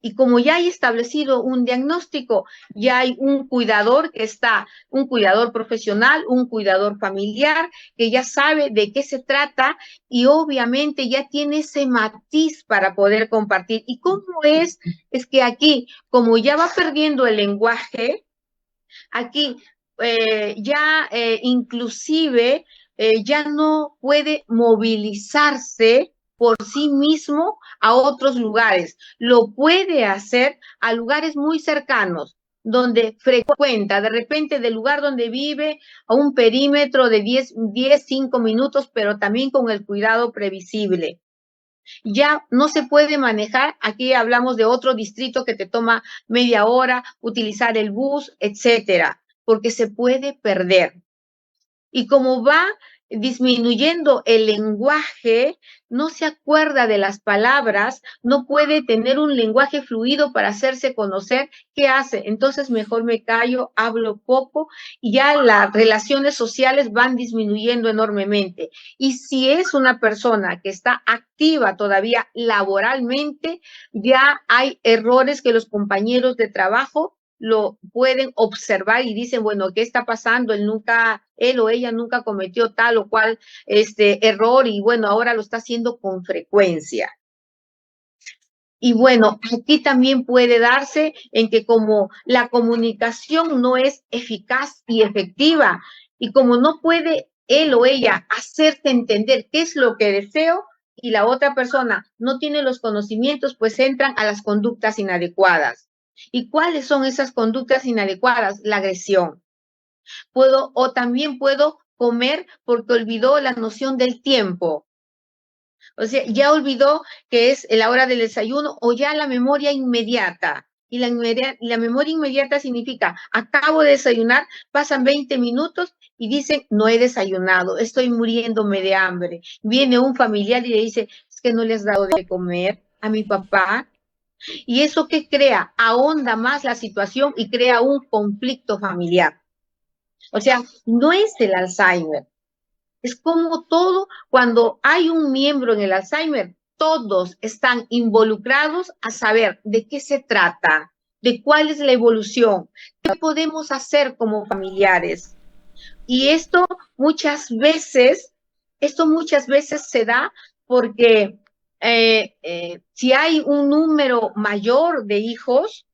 Y como ya hay establecido un diagnóstico, ya hay un cuidador que está, un cuidador profesional, un cuidador familiar, que ya sabe de qué se trata y obviamente ya tiene ese matiz para poder compartir. ¿Y cómo es? Es que aquí, como ya va perdiendo el lenguaje, aquí inclusive ya no puede movilizarse por sí mismo a otros lugares. Lo puede hacer a lugares muy cercanos, donde frecuenta, de repente del lugar donde vive, a un perímetro de 10, 5 minutos, pero también con el cuidado previsible. Ya no se puede manejar, aquí hablamos de otro distrito que te toma media hora, utilizar el bus, etcétera, porque se puede perder. Y como va disminuyendo el lenguaje, no se acuerda de las palabras, no puede tener un lenguaje fluido para hacerse conocer. ¿Qué hace? Entonces mejor me callo, hablo poco y ya las relaciones sociales van disminuyendo enormemente. Y si es una persona que está activa todavía laboralmente, ya hay errores que los compañeros de trabajo lo pueden observar y dicen, bueno, ¿qué está pasando? Él o ella nunca cometió tal o cual error y bueno, ahora lo está haciendo con frecuencia. Y bueno, aquí también puede darse en que como la comunicación no es eficaz y efectiva y como no puede él o ella hacerte entender qué es lo que deseo y la otra persona no tiene los conocimientos, pues entran a las conductas inadecuadas. ¿Y cuáles son esas conductas inadecuadas? La agresión. También puedo comer porque olvidó la noción del tiempo. O sea, ya olvidó que es la hora del desayuno o ya la memoria inmediata. Y la memoria inmediata significa, acabo de desayunar, pasan 20 minutos y dicen, no he desayunado, estoy muriéndome de hambre. Viene un familiar y le dice, es que no le has dado de comer a mi papá. ¿Y eso qué crea? Ahonda más la situación y crea un conflicto familiar. O sea, no es el Alzheimer. Es como todo, cuando hay un miembro en el Alzheimer, todos están involucrados a saber de qué se trata, de cuál es la evolución, qué podemos hacer como familiares. Y esto muchas veces se da porque si hay un número mayor de hijos,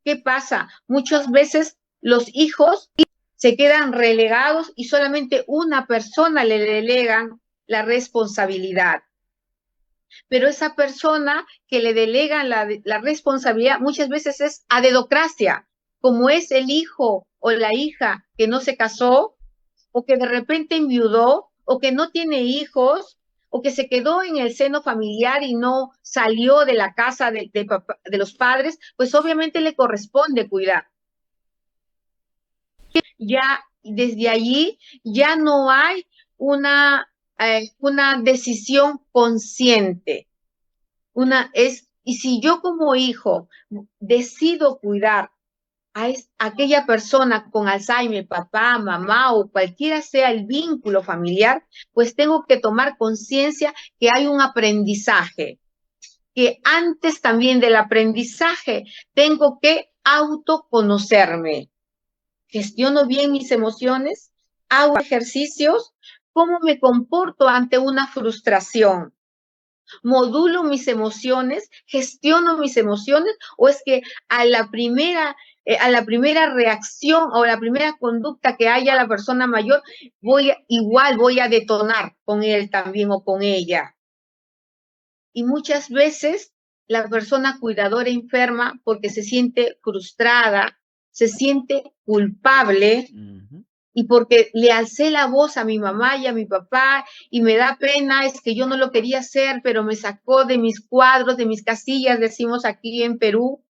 ¿qué pasa? Muchas veces los hijos se quedan relegados y solamente una persona le delegan la responsabilidad. Pero esa persona que le delegan la responsabilidad muchas veces es a dedocracia, como es el hijo o la hija que no se casó, o que de repente enviudó, o que no tiene hijos, o que se quedó en el seno familiar y no salió de la casa de los padres, pues obviamente le corresponde cuidar. Ya desde allí ya no hay una decisión consciente. Y si yo como hijo decido cuidar a aquella persona con Alzheimer, papá, mamá o cualquiera sea el vínculo familiar, pues tengo que tomar conciencia que hay un aprendizaje, que antes también del aprendizaje tengo que autoconocerme. Gestiono bien mis emociones, hago ejercicios, cómo me comporto ante una frustración. Modulo mis emociones, gestiono mis emociones, o es que a la primera a la primera reacción o la primera conducta que haya la persona mayor, voy a detonar con él también o con ella. Y muchas veces la persona cuidadora enferma porque se siente frustrada, se siente culpable, y porque le alcé la voz a mi mamá y a mi papá y me da pena, es que yo no lo quería hacer, pero me sacó de mis cuadros, de mis casillas, decimos aquí en Perú,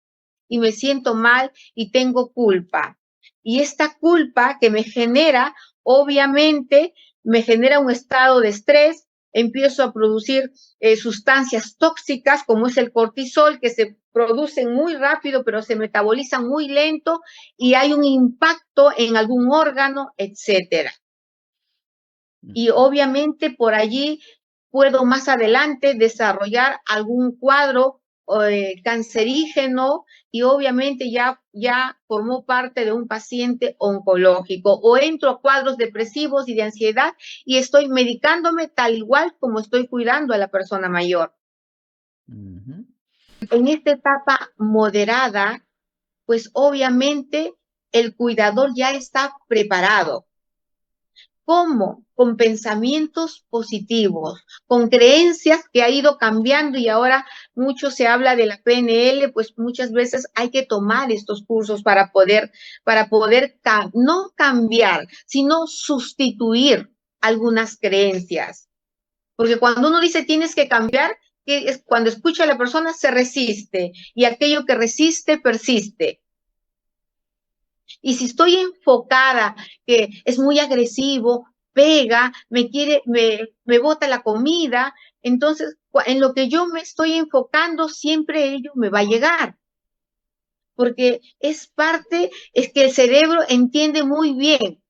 y me siento mal y tengo culpa. Y esta culpa que me genera, obviamente, me genera un estado de estrés, empiezo a producir sustancias tóxicas como es el cortisol, que se producen muy rápido, pero se metabolizan muy lento y hay un impacto en algún órgano, etcétera. Y obviamente por allí puedo más adelante desarrollar algún cuadro cancerígeno y obviamente ya formó parte de un paciente oncológico o entro a cuadros depresivos y de ansiedad y estoy medicándome tal igual como estoy cuidando a la persona mayor. En esta etapa moderada, pues obviamente el cuidador ya está preparado. ¿Cómo? Con pensamientos positivos, con creencias que ha ido cambiando y ahora mucho se habla de la PNL, pues muchas veces hay que tomar estos cursos para poder no cambiar, sino sustituir algunas creencias. Porque cuando uno dice tienes que cambiar, que es cuando escucha a la persona se resiste y aquello que resiste persiste. Y si estoy enfocada, que es muy agresivo, pega, me bota la comida, entonces en lo que yo me estoy enfocando, siempre ello me va a llegar. Porque es que el cerebro entiende muy bien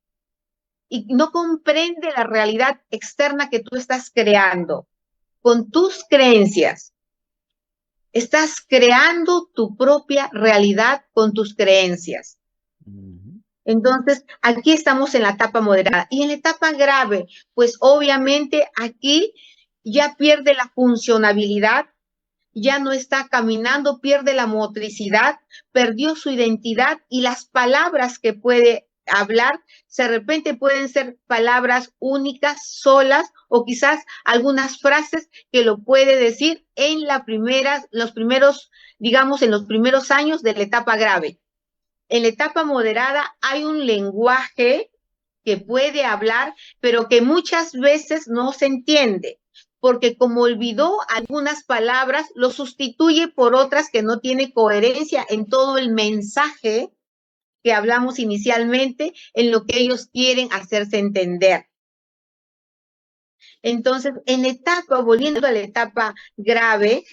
y no comprende la realidad externa que tú estás creando. Con tus creencias, estás creando tu propia realidad con tus creencias. Entonces, aquí estamos en la etapa moderada. Y en la etapa grave, pues obviamente aquí ya pierde la funcionabilidad, ya no está caminando, pierde la motricidad, perdió su identidad y las palabras que puede hablar, de repente pueden ser palabras únicas, solas, o quizás algunas frases que lo puede decir en los primeros años de la etapa grave. En la etapa moderada hay un lenguaje que puede hablar, pero que muchas veces no se entiende, porque como olvidó algunas palabras, lo sustituye por otras que no tiene coherencia en todo el mensaje que hablamos inicialmente, en lo que ellos quieren hacerse entender. Entonces, volviendo a la etapa grave,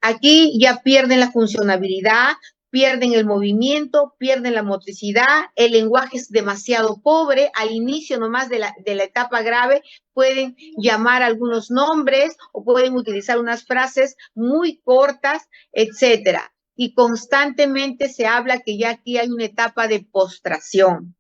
aquí ya pierden la funcionabilidad, pierden el movimiento, pierden la motricidad, el lenguaje es demasiado pobre, al inicio nomás de la etapa grave pueden llamar algunos nombres o pueden utilizar unas frases muy cortas, etcétera. Y constantemente se habla que ya aquí hay una etapa de postración,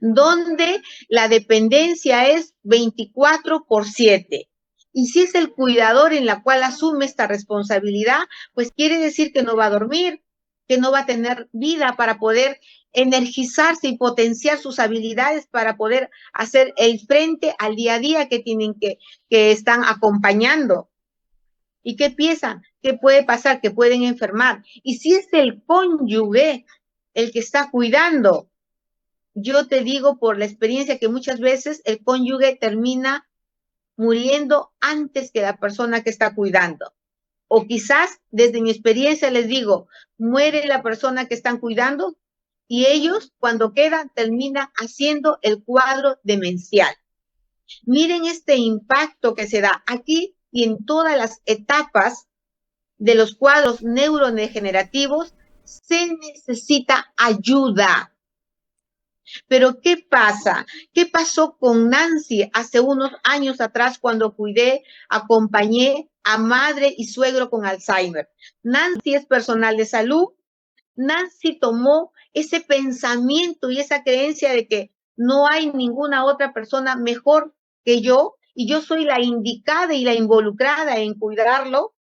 donde la dependencia es 24/7. Y si es el cuidador en la cual asume esta responsabilidad, pues quiere decir que no va a dormir, que no va a tener vida para poder energizarse y potenciar sus habilidades para poder hacer el frente al día a día que están acompañando. ¿Y qué piensan? ¿Qué puede pasar? Que pueden enfermar. Y si es el cónyuge el que está cuidando, yo te digo por la experiencia que muchas veces el cónyuge termina muriendo antes que la persona que está cuidando. O quizás, desde mi experiencia les digo, muere la persona que están cuidando y ellos, cuando quedan, terminan haciendo el cuadro demencial. Miren este impacto que se da aquí y en todas las etapas de los cuadros neurodegenerativos. Se necesita ayuda. Pero ¿qué pasa? ¿Qué pasó con Nancy hace unos años atrás cuando acompañé a madre y suegro con Alzheimer? Nancy es personal de salud. Nancy tomó ese pensamiento y esa creencia de que no hay ninguna otra persona mejor que yo y yo soy la indicada y la involucrada en cuidarlo.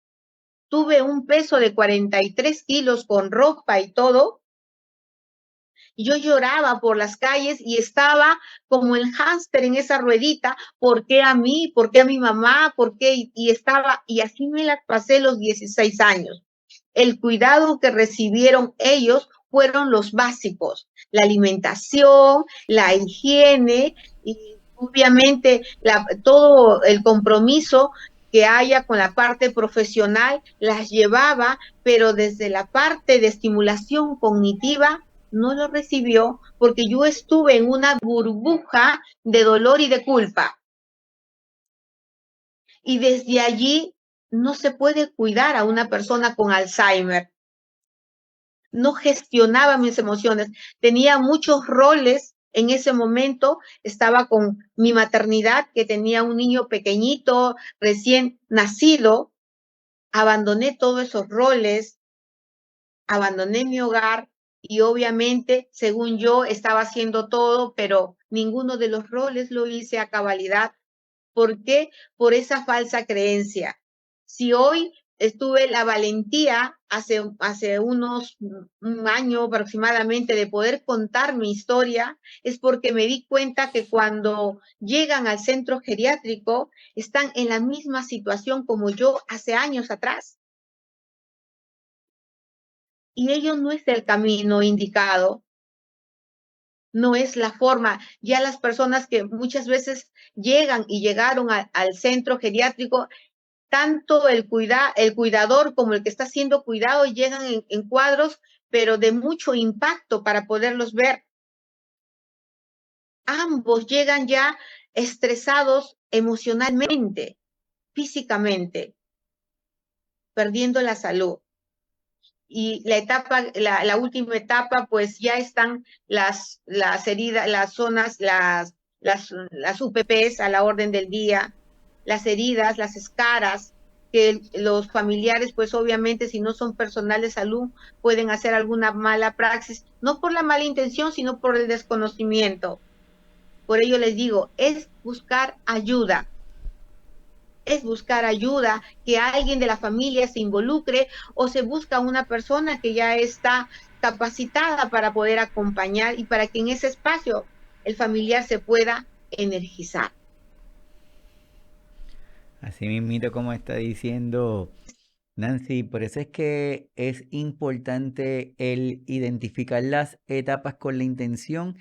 Tuve un peso de 43 kilos con ropa y todo. Yo lloraba por las calles y estaba como el hámster en esa ruedita. ¿Por qué a mí? ¿Por qué a mi mamá? ¿Por qué? Y estaba, y así me las pasé los 16 años. El cuidado que recibieron ellos fueron los básicos, la alimentación, la higiene y obviamente todo el compromiso que haya con la parte profesional las llevaba, pero desde la parte de estimulación cognitiva no lo recibió porque yo estuve en una burbuja de dolor y de culpa. Y desde allí no se puede cuidar a una persona con Alzheimer. No gestionaba mis emociones, tenía muchos roles en ese momento, estaba con mi maternidad, que tenía un niño pequeñito, recién nacido, abandoné todos esos roles, abandoné mi hogar y obviamente, según yo, estaba haciendo todo, pero ninguno de los roles lo hice a cabalidad. ¿Por qué? Por esa falsa creencia. Si hoy tuve la valentía hace un año aproximadamente de poder contar mi historia, es porque me di cuenta que cuando llegan al centro geriátrico están en la misma situación como yo hace años atrás. Y ello no es el camino indicado, no es la forma. Ya las personas que muchas veces llegan y llegaron al centro geriátrico, tanto el cuidador como el que está siendo cuidado llegan en cuadros, pero de mucho impacto para poderlos ver. Ambos llegan ya estresados emocionalmente, físicamente, perdiendo la salud. Y la última etapa, pues ya están las heridas, las zonas, las UPPs a la orden del día, las heridas, las escaras, que los familiares, pues obviamente, si no son personal de salud, pueden hacer alguna mala praxis, no por la mala intención, sino por el desconocimiento. Por ello les digo, es buscar ayuda, que alguien de la familia se involucre o se busca una persona que ya está capacitada para poder acompañar y para que en ese espacio el familiar se pueda energizar. Así mismito como está diciendo Nancy, por eso es que es importante el identificar las etapas con la intención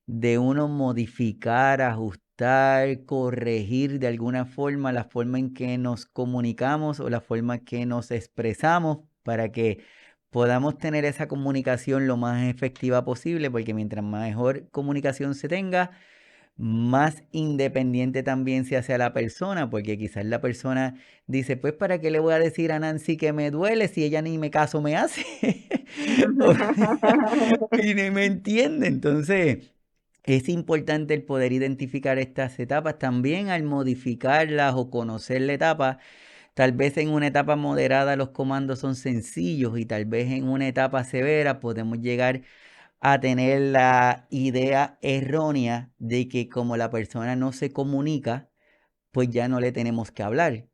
de uno modificar, ajustar, corregir de alguna forma la forma en que nos comunicamos o la forma en que nos expresamos para que podamos tener esa comunicación lo más efectiva posible, porque mientras mejor comunicación se tenga, más independiente también se hace a la persona, porque quizás la persona dice, pues ¿para qué le voy a decir a Nancy que me duele si ella ni me caso me hace? Y ni me entiende. Entonces, es importante el poder identificar estas etapas también al modificarlas o conocer la etapa. Tal vez en una etapa moderada los comandos son sencillos y tal vez en una etapa severa podemos llegar a tener la idea errónea de que como la persona no se comunica, pues ya no le tenemos que hablar.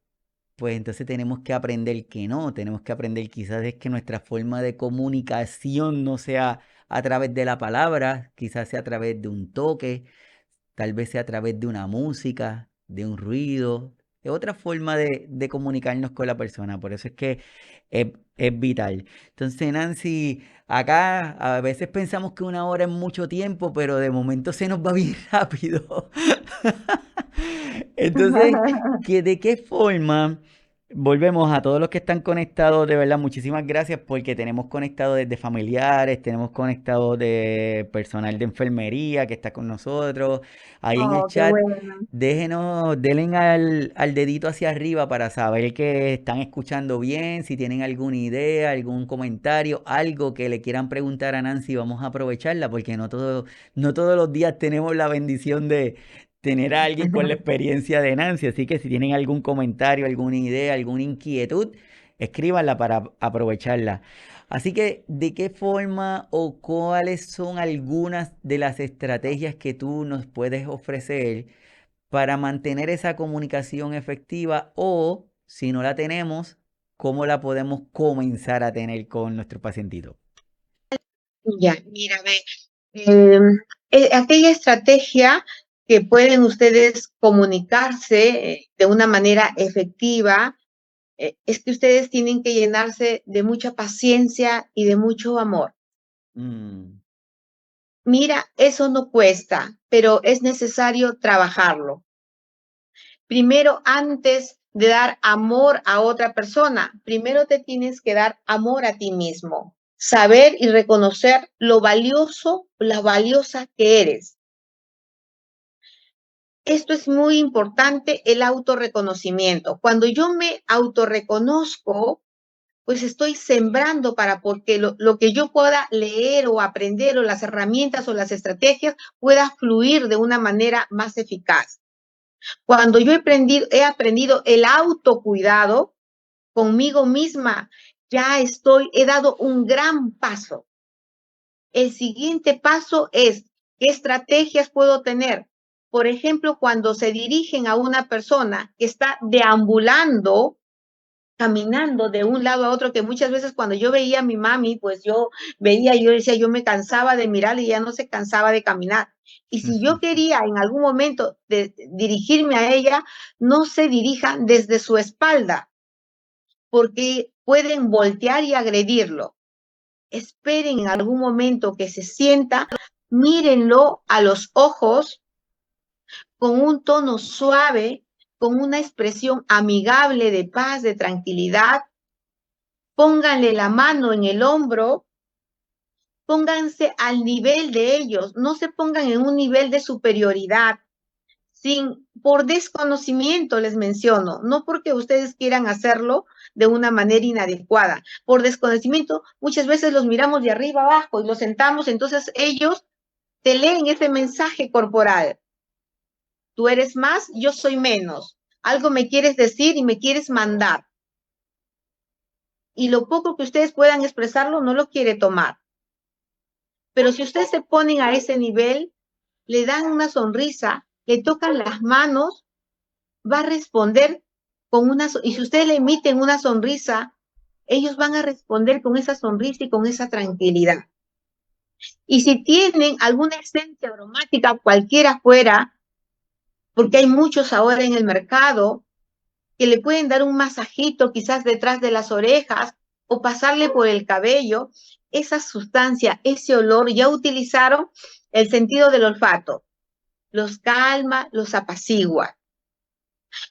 Pues entonces tenemos que aprender que no, tenemos que aprender quizás es que nuestra forma de comunicación no sea a través de la palabra, quizás sea a través de un toque, tal vez sea a través de una música, de un ruido, de otra forma de comunicarnos con la persona. Por eso es que es vital. Entonces, Nancy, acá a veces pensamos que una hora es mucho tiempo, pero de momento se nos va bien rápido. Entonces, ¿de qué forma? Volvemos a todos los que están conectados, de verdad, muchísimas gracias porque tenemos conectados desde familiares, tenemos conectados de personal de enfermería que está con nosotros. Ahí en el Oh, qué chat, bueno. déjenos, denle al dedito hacia arriba para saber que están escuchando bien, si tienen alguna idea, algún comentario, algo que le quieran preguntar a Nancy, vamos a aprovecharla porque no todos los días tenemos la bendición de tener a alguien con la experiencia de Nancy. Así que si tienen algún comentario, alguna idea, alguna inquietud, escríbanla para aprovecharla. Así que, ¿de qué forma o cuáles son algunas de las estrategias que tú nos puedes ofrecer para mantener esa comunicación efectiva o, si no la tenemos, cómo la podemos comenzar a tener con nuestro pacientito? Ya, mira, ve. Eh, aquella estrategia que pueden ustedes comunicarse de una manera efectiva, es que ustedes tienen que llenarse de mucha paciencia y de mucho amor. Mm, Mira, eso no cuesta, pero es necesario trabajarlo. Primero, antes de dar amor a otra persona, primero te tienes que dar amor a ti mismo. Saber y reconocer lo valioso, la valiosa que eres. Esto es muy importante, el autorreconocimiento. Cuando yo me autorreconozco, pues estoy sembrando para porque lo que yo pueda leer o aprender o las herramientas o las estrategias pueda fluir de una manera más eficaz. Cuando yo he aprendido el autocuidado conmigo misma, he dado un gran paso. El siguiente paso es, ¿qué estrategias puedo tener? Por ejemplo, cuando se dirigen a una persona que está deambulando, caminando de un lado a otro, que muchas veces cuando yo veía a mi mami, pues yo decía, yo me cansaba de mirar y ya no se cansaba de caminar. Y si yo quería en algún momento dirigirme a ella, no se dirijan desde su espalda, porque pueden voltear y agredirlo. Esperen en algún momento que se sienta, mírenlo a los ojos con un tono suave, con una expresión amigable de paz, de tranquilidad. Pónganle la mano en el hombro, pónganse al nivel de ellos, no se pongan en un nivel de superioridad, por desconocimiento les menciono, no porque ustedes quieran hacerlo de una manera inadecuada. Por desconocimiento, muchas veces los miramos de arriba abajo y los sentamos, entonces ellos te leen ese mensaje corporal. Tú eres más, yo soy menos. Algo me quieres decir y me quieres mandar. Y lo poco que ustedes puedan expresarlo no lo quiere tomar. Pero si ustedes se ponen a ese nivel, le dan una sonrisa, le tocan las manos, va a responder con y si ustedes le emiten una sonrisa, ellos van a responder con esa sonrisa y con esa tranquilidad. Y si tienen alguna esencia aromática cualquiera fuera, porque hay muchos ahora en el mercado, que le pueden dar un masajito quizás detrás de las orejas o pasarle por el cabello, esa sustancia, ese olor, ya utilizaron el sentido del olfato, los calma, los apacigua.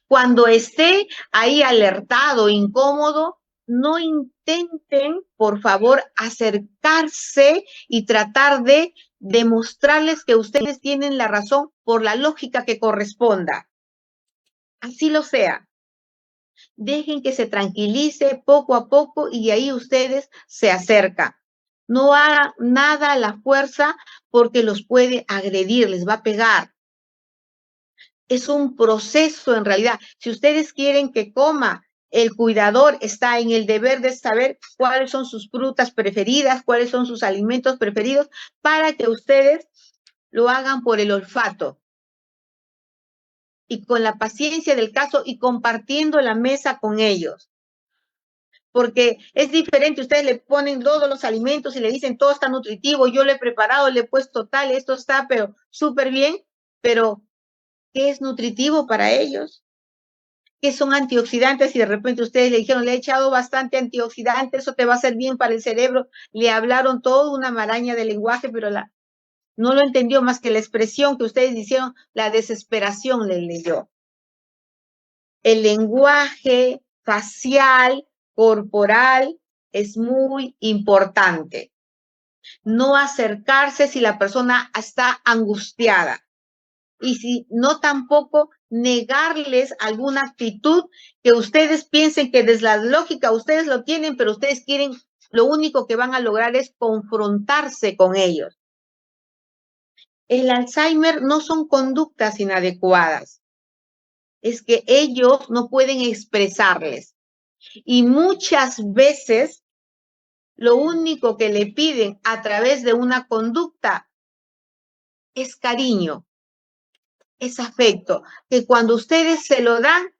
Cuando esté ahí alertado, incómodo, no intenten, por favor, acercarse y tratar de demostrarles que ustedes tienen la razón por la lógica que corresponda. Así lo sea. Dejen que se tranquilice poco a poco y ahí ustedes se acercan. No hagan nada a la fuerza porque los puede agredir, les va a pegar. Es un proceso en realidad. Si ustedes quieren que coma, el cuidador está en el deber de saber cuáles son sus frutas preferidas, cuáles son sus alimentos preferidos, para que ustedes lo hagan por el olfato y con la paciencia del caso y compartiendo la mesa con ellos. Porque es diferente, ustedes le ponen todos los alimentos y le dicen todo está nutritivo, yo le he preparado, le he puesto tal, esto está pero súper bien, pero ¿qué es nutritivo para ellos? ¿Qué son antioxidantes? Y de repente ustedes le dijeron, le he echado bastante antioxidante, eso te va a hacer bien para el cerebro. Le hablaron toda una maraña de lenguaje, pero no lo entendió más que la expresión que ustedes hicieron, la desesperación le leyó. El lenguaje facial, corporal, es muy importante. No acercarse si la persona está angustiada. Y si no, tampoco negarles alguna actitud que ustedes piensen que desde la lógica ustedes lo tienen, pero ustedes quieren, lo único que van a lograr es confrontarse con ellos. El Alzheimer no son conductas inadecuadas, es que ellos no pueden expresarles. Y muchas veces lo único que le piden a través de una conducta es cariño, es afecto, que cuando ustedes se lo dan,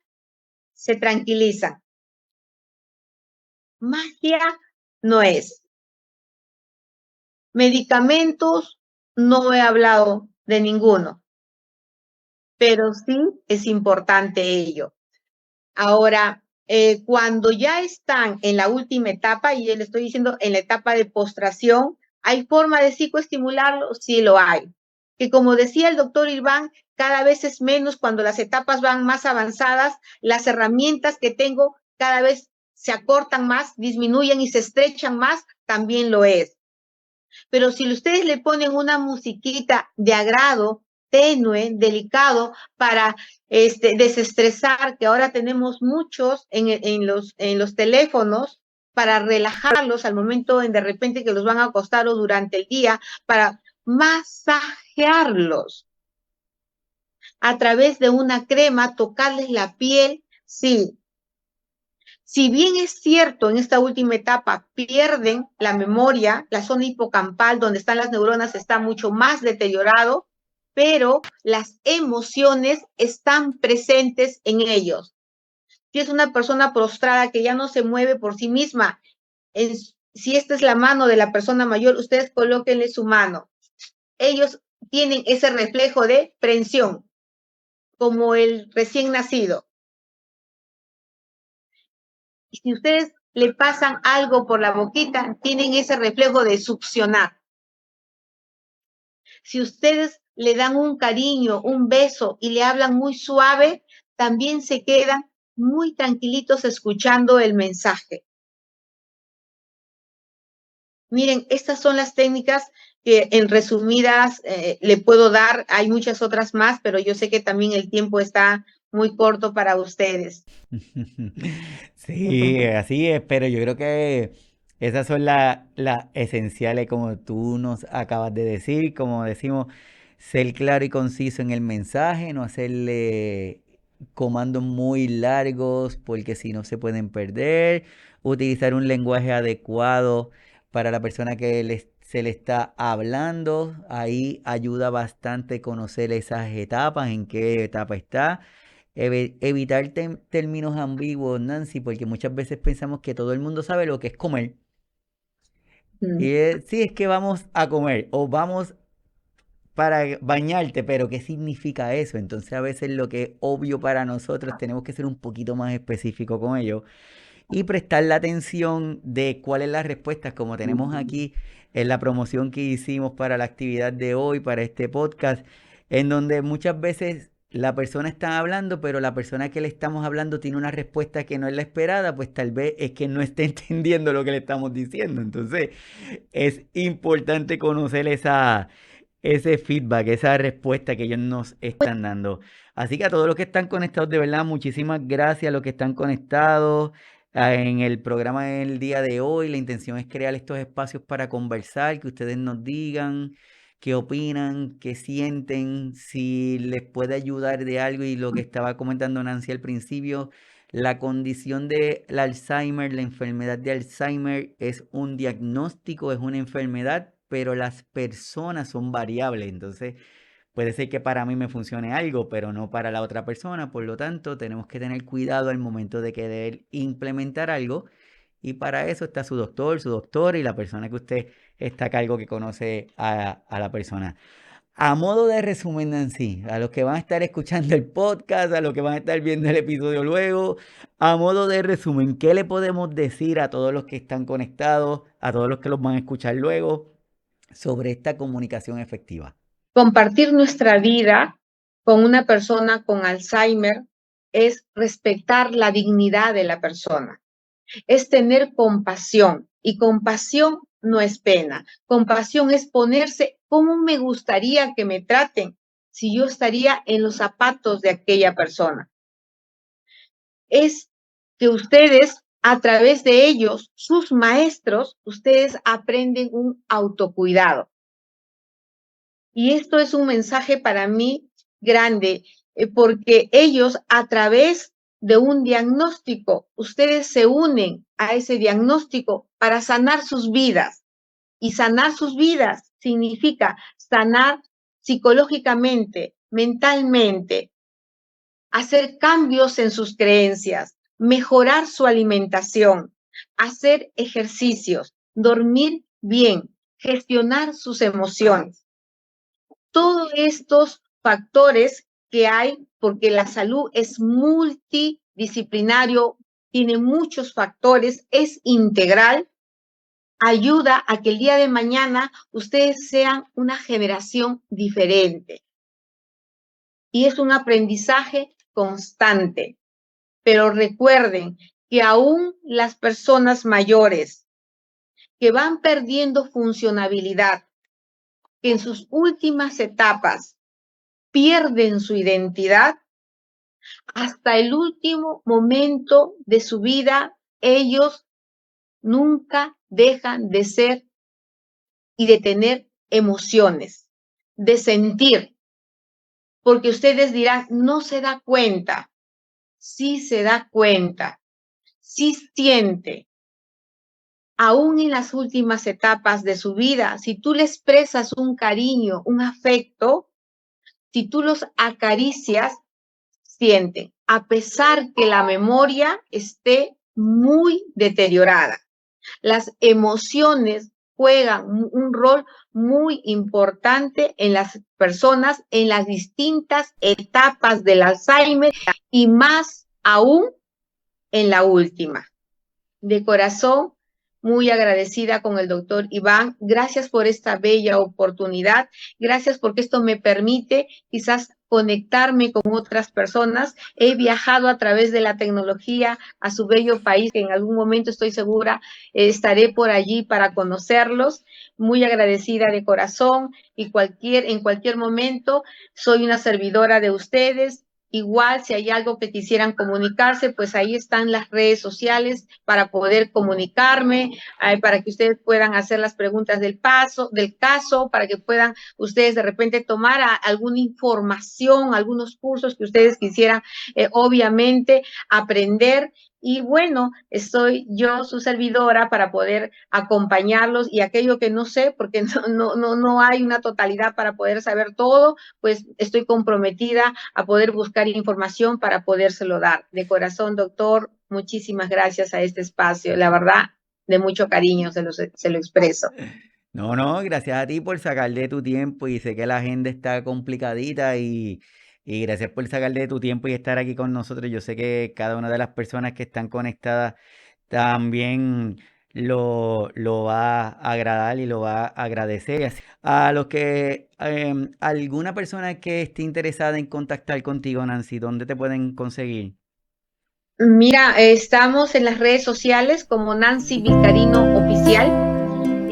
se tranquilizan. Magia no es. Medicamentos no he hablado de ninguno, pero sí es importante ello. Ahora, cuando ya están en la última etapa, y le estoy diciendo en la etapa de postración, ¿hay forma de psicoestimularlo? Sí lo hay. Que como decía el doctor Irván, cada vez es menos cuando las etapas van más avanzadas, las herramientas que tengo cada vez se acortan más, disminuyen y se estrechan más, también lo es. Pero si ustedes le ponen una musiquita de agrado, tenue, delicado, para desestresar, que ahora tenemos muchos en los teléfonos, para relajarlos al momento en de repente que los van a acostar o durante el día, para masajearlos a través de una crema, tocarles la piel, sí. Si bien es cierto, en esta última etapa pierden la memoria, la zona hipocampal donde están las neuronas está mucho más deteriorado, pero las emociones están presentes en ellos. Si es una persona prostrada que ya no se mueve por sí misma, si esta es la mano de la persona mayor, ustedes colóquenle su mano. Ellos tienen ese reflejo de prensión, como el recién nacido. Y si ustedes le pasan algo por la boquita, tienen ese reflejo de succionar. Si ustedes le dan un cariño, un beso y le hablan muy suave, también se quedan muy tranquilitos escuchando el mensaje. Miren, estas son las técnicas que en resumidas le puedo dar. Hay muchas otras más, pero yo sé que también el tiempo está muy corto para ustedes. Sí, así es, pero yo creo que esas son las esenciales, como tú nos acabas de decir, como decimos, ser claro y conciso en el mensaje, no hacerle comandos muy largos porque si no se pueden perder, utilizar un lenguaje adecuado para la persona que se le está hablando, ahí ayuda bastante conocer esas etapas, en qué etapa está. Evitar términos ambiguos, Nancy, porque muchas veces pensamos que todo el mundo sabe lo que es comer. Y sí, es que vamos a comer o vamos para bañarte, pero ¿qué significa eso? Entonces a veces lo que es obvio para nosotros tenemos que ser un poquito más específicos con ello y prestar la atención de cuál es la respuesta, como tenemos aquí en la promoción que hicimos para la actividad de hoy, para este podcast, en donde muchas veces la persona está hablando, pero la persona que le estamos hablando tiene una respuesta que no es la esperada, pues tal vez es que no esté entendiendo lo que le estamos diciendo. Entonces es importante conocer ese feedback, esa respuesta que ellos nos están dando. Así que a todos los que están conectados, de verdad, muchísimas gracias a los que están conectados en el programa del día de hoy. La intención es crear estos espacios para conversar, que ustedes nos digan qué opinan, qué sienten, si les puede ayudar de algo. Y lo que estaba comentando Nancy al principio, la condición de Alzheimer, la enfermedad de Alzheimer es un diagnóstico, es una enfermedad, pero las personas son variables. Entonces, puede ser que para mí me funcione algo, pero no para la otra persona. Por lo tanto, tenemos que tener cuidado al momento de querer implementar algo. Y para eso está su doctor, su doctora y la persona que usted está a cargo que conoce a la persona. A modo de resumen, Nancy, a los que van a estar escuchando el podcast, a los que van a estar viendo el episodio luego, a modo de resumen, ¿qué le podemos decir a todos los que están conectados, a todos los que los van a escuchar luego, sobre esta comunicación efectiva? Compartir nuestra vida con una persona con Alzheimer es respetar la dignidad de la persona, es tener compasión, y compasión no es pena. Compasión es ponerse cómo me gustaría que me traten si yo estaría en los zapatos de aquella persona. Es que ustedes, a través de ellos, sus maestros, ustedes aprenden un autocuidado. Y esto es un mensaje para mí grande, porque ellos, a través de un diagnóstico, ustedes se unen a ese diagnóstico para sanar sus vidas. Y sanar sus vidas significa sanar psicológicamente, mentalmente, hacer cambios en sus creencias, mejorar su alimentación, hacer ejercicios, dormir bien, gestionar sus emociones. todos estos factores que hay, porque la salud es multidisciplinario, tiene muchos factores, es integral, ayuda a que el día de mañana ustedes sean una generación diferente. Y es un aprendizaje constante. Pero recuerden que aún las personas mayores que van perdiendo funcionabilidad, que en sus últimas etapas pierden su identidad, hasta el último momento de su vida, ellos nunca dejan de ser y de tener emociones, de sentir, porque ustedes dirán, no se da cuenta, sí se da cuenta, sí siente. Aún en las últimas etapas de su vida, si tú le expresas un cariño, un afecto, si tú los acaricias, sienten, a pesar que la memoria esté muy deteriorada. Las emociones juegan un rol muy importante en las personas en las distintas etapas del Alzheimer y más aún en la última. De corazón, muy agradecida con el doctor Iván. Gracias por esta bella oportunidad. Gracias porque esto me permite quizás conectarme con otras personas. He viajado a través de la tecnología a su bello país, que en algún momento estoy segura estaré por allí para conocerlos. Muy agradecida de corazón y en cualquier momento soy una servidora de ustedes. Igual, si hay algo que quisieran comunicarse, pues ahí están las redes sociales para poder comunicarme, para que ustedes puedan hacer las preguntas del caso, para que puedan ustedes de repente tomar alguna información, algunos cursos que ustedes quisieran, obviamente, aprender. Y bueno, estoy yo, su servidora, para poder acompañarlos y aquello que no sé, porque no hay una totalidad para poder saber todo, pues estoy comprometida a poder buscar información para podérselo dar. De corazón, doctor, muchísimas gracias a este espacio. La verdad, de mucho cariño se lo expreso. No, gracias a ti por sacarle tu tiempo y sé que la agenda está complicadita y gracias por sacarle tu tiempo y estar aquí con nosotros. Yo sé que cada una de las personas que están conectadas también lo va a agradar y lo va a agradecer. A los que, alguna persona que esté interesada en contactar contigo, Nancy, ¿dónde te pueden conseguir? Mira, estamos en las redes sociales como Nancy Vilcarino Oficial.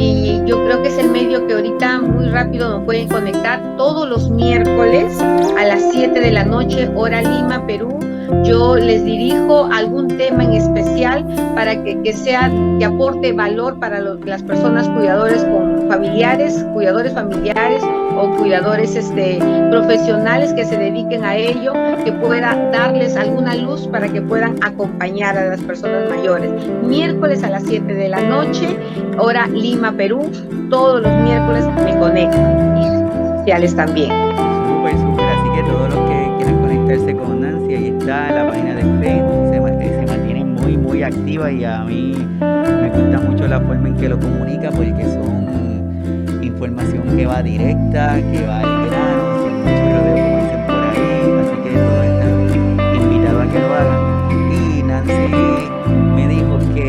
Y yo creo que es el medio que ahorita muy rápido nos pueden conectar todos los miércoles a las 7 de la noche, hora Lima, Perú. Yo les dirijo algún tema en especial para que aporte valor para las personas cuidadores cuidadores familiares o cuidadores profesionales que se dediquen a ello, que pueda darles alguna luz para que puedan acompañar a las personas mayores. Miércoles a las 7 de la noche, hora Lima, Perú, todos los miércoles me conectan y sociales también. Súper, así que todos los que quieran conectarse con Nancy, ahí está la página de Facebook, se mantiene muy activa y a mí me gusta mucho la forma en que lo comunica porque son información que va directa, que va al grano, sin mucho rodeo como dicen por ahí, así que todos están invitados a que lo hagan. Y Nancy me dijo que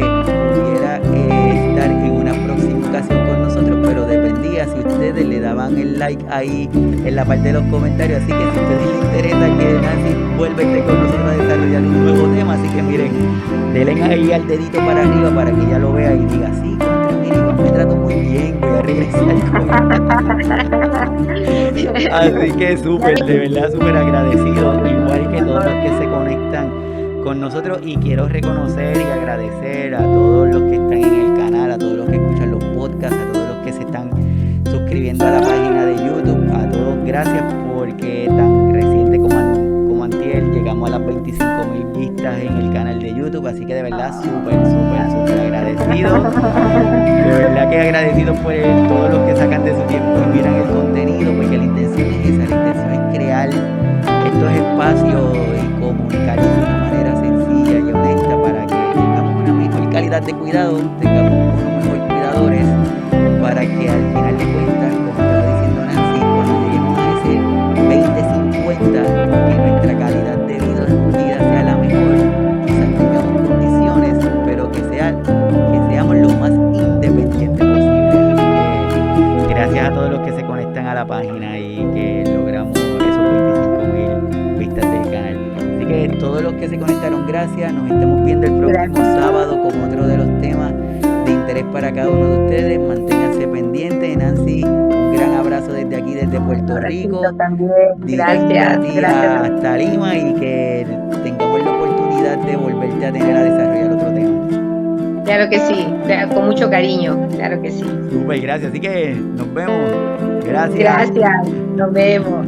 pudiera estar en una próxima ocasión con nosotros, pero dependía si ustedes le daban el like ahí en la parte de los comentarios, así que si a ustedes les interesa que Nancy vuelva a estar con nosotros a desarrollar un nuevo tema, así que miren, denle ahí al dedito para arriba para que ella lo vea y diga, sí, me trato muy bien, voy a regresar con así que súper, de verdad súper agradecido, igual que todos los que se conectan con nosotros, y quiero reconocer y agradecer a todos los que están en el canal, a todos los que escuchan los podcasts, a todos los que se están suscribiendo a la página de YouTube, a todos gracias porque tan reciente como antier llegamos a las 25,000 vistas en el canal de YouTube, así que de verdad súper agradecido, de verdad que agradecido por todos los que sacan de su tiempo y miran el contenido, porque la intención es esa, la intención es crear estos espacios y comunicarlos de una manera sencilla y honesta para que tengamos una mejor calidad de cuidado, tengamos unos mejores cuidadores, para que al final de cuentas, como estaba diciendo Nancy, cuando lleguemos a todos los que se conectaron, gracias. Nos estamos viendo el próximo sábado con otro de los temas de interés para cada uno de ustedes. Manténganse pendientes. Nancy, un gran abrazo desde aquí, desde Puerto Rico. También. Gracias. Hasta Lima, y que tengamos la oportunidad de volverte a tener a desarrollar otro tema. Claro que sí, con mucho cariño, claro que sí. Súper, gracias. Así que nos vemos. Gracias. Gracias, nos vemos.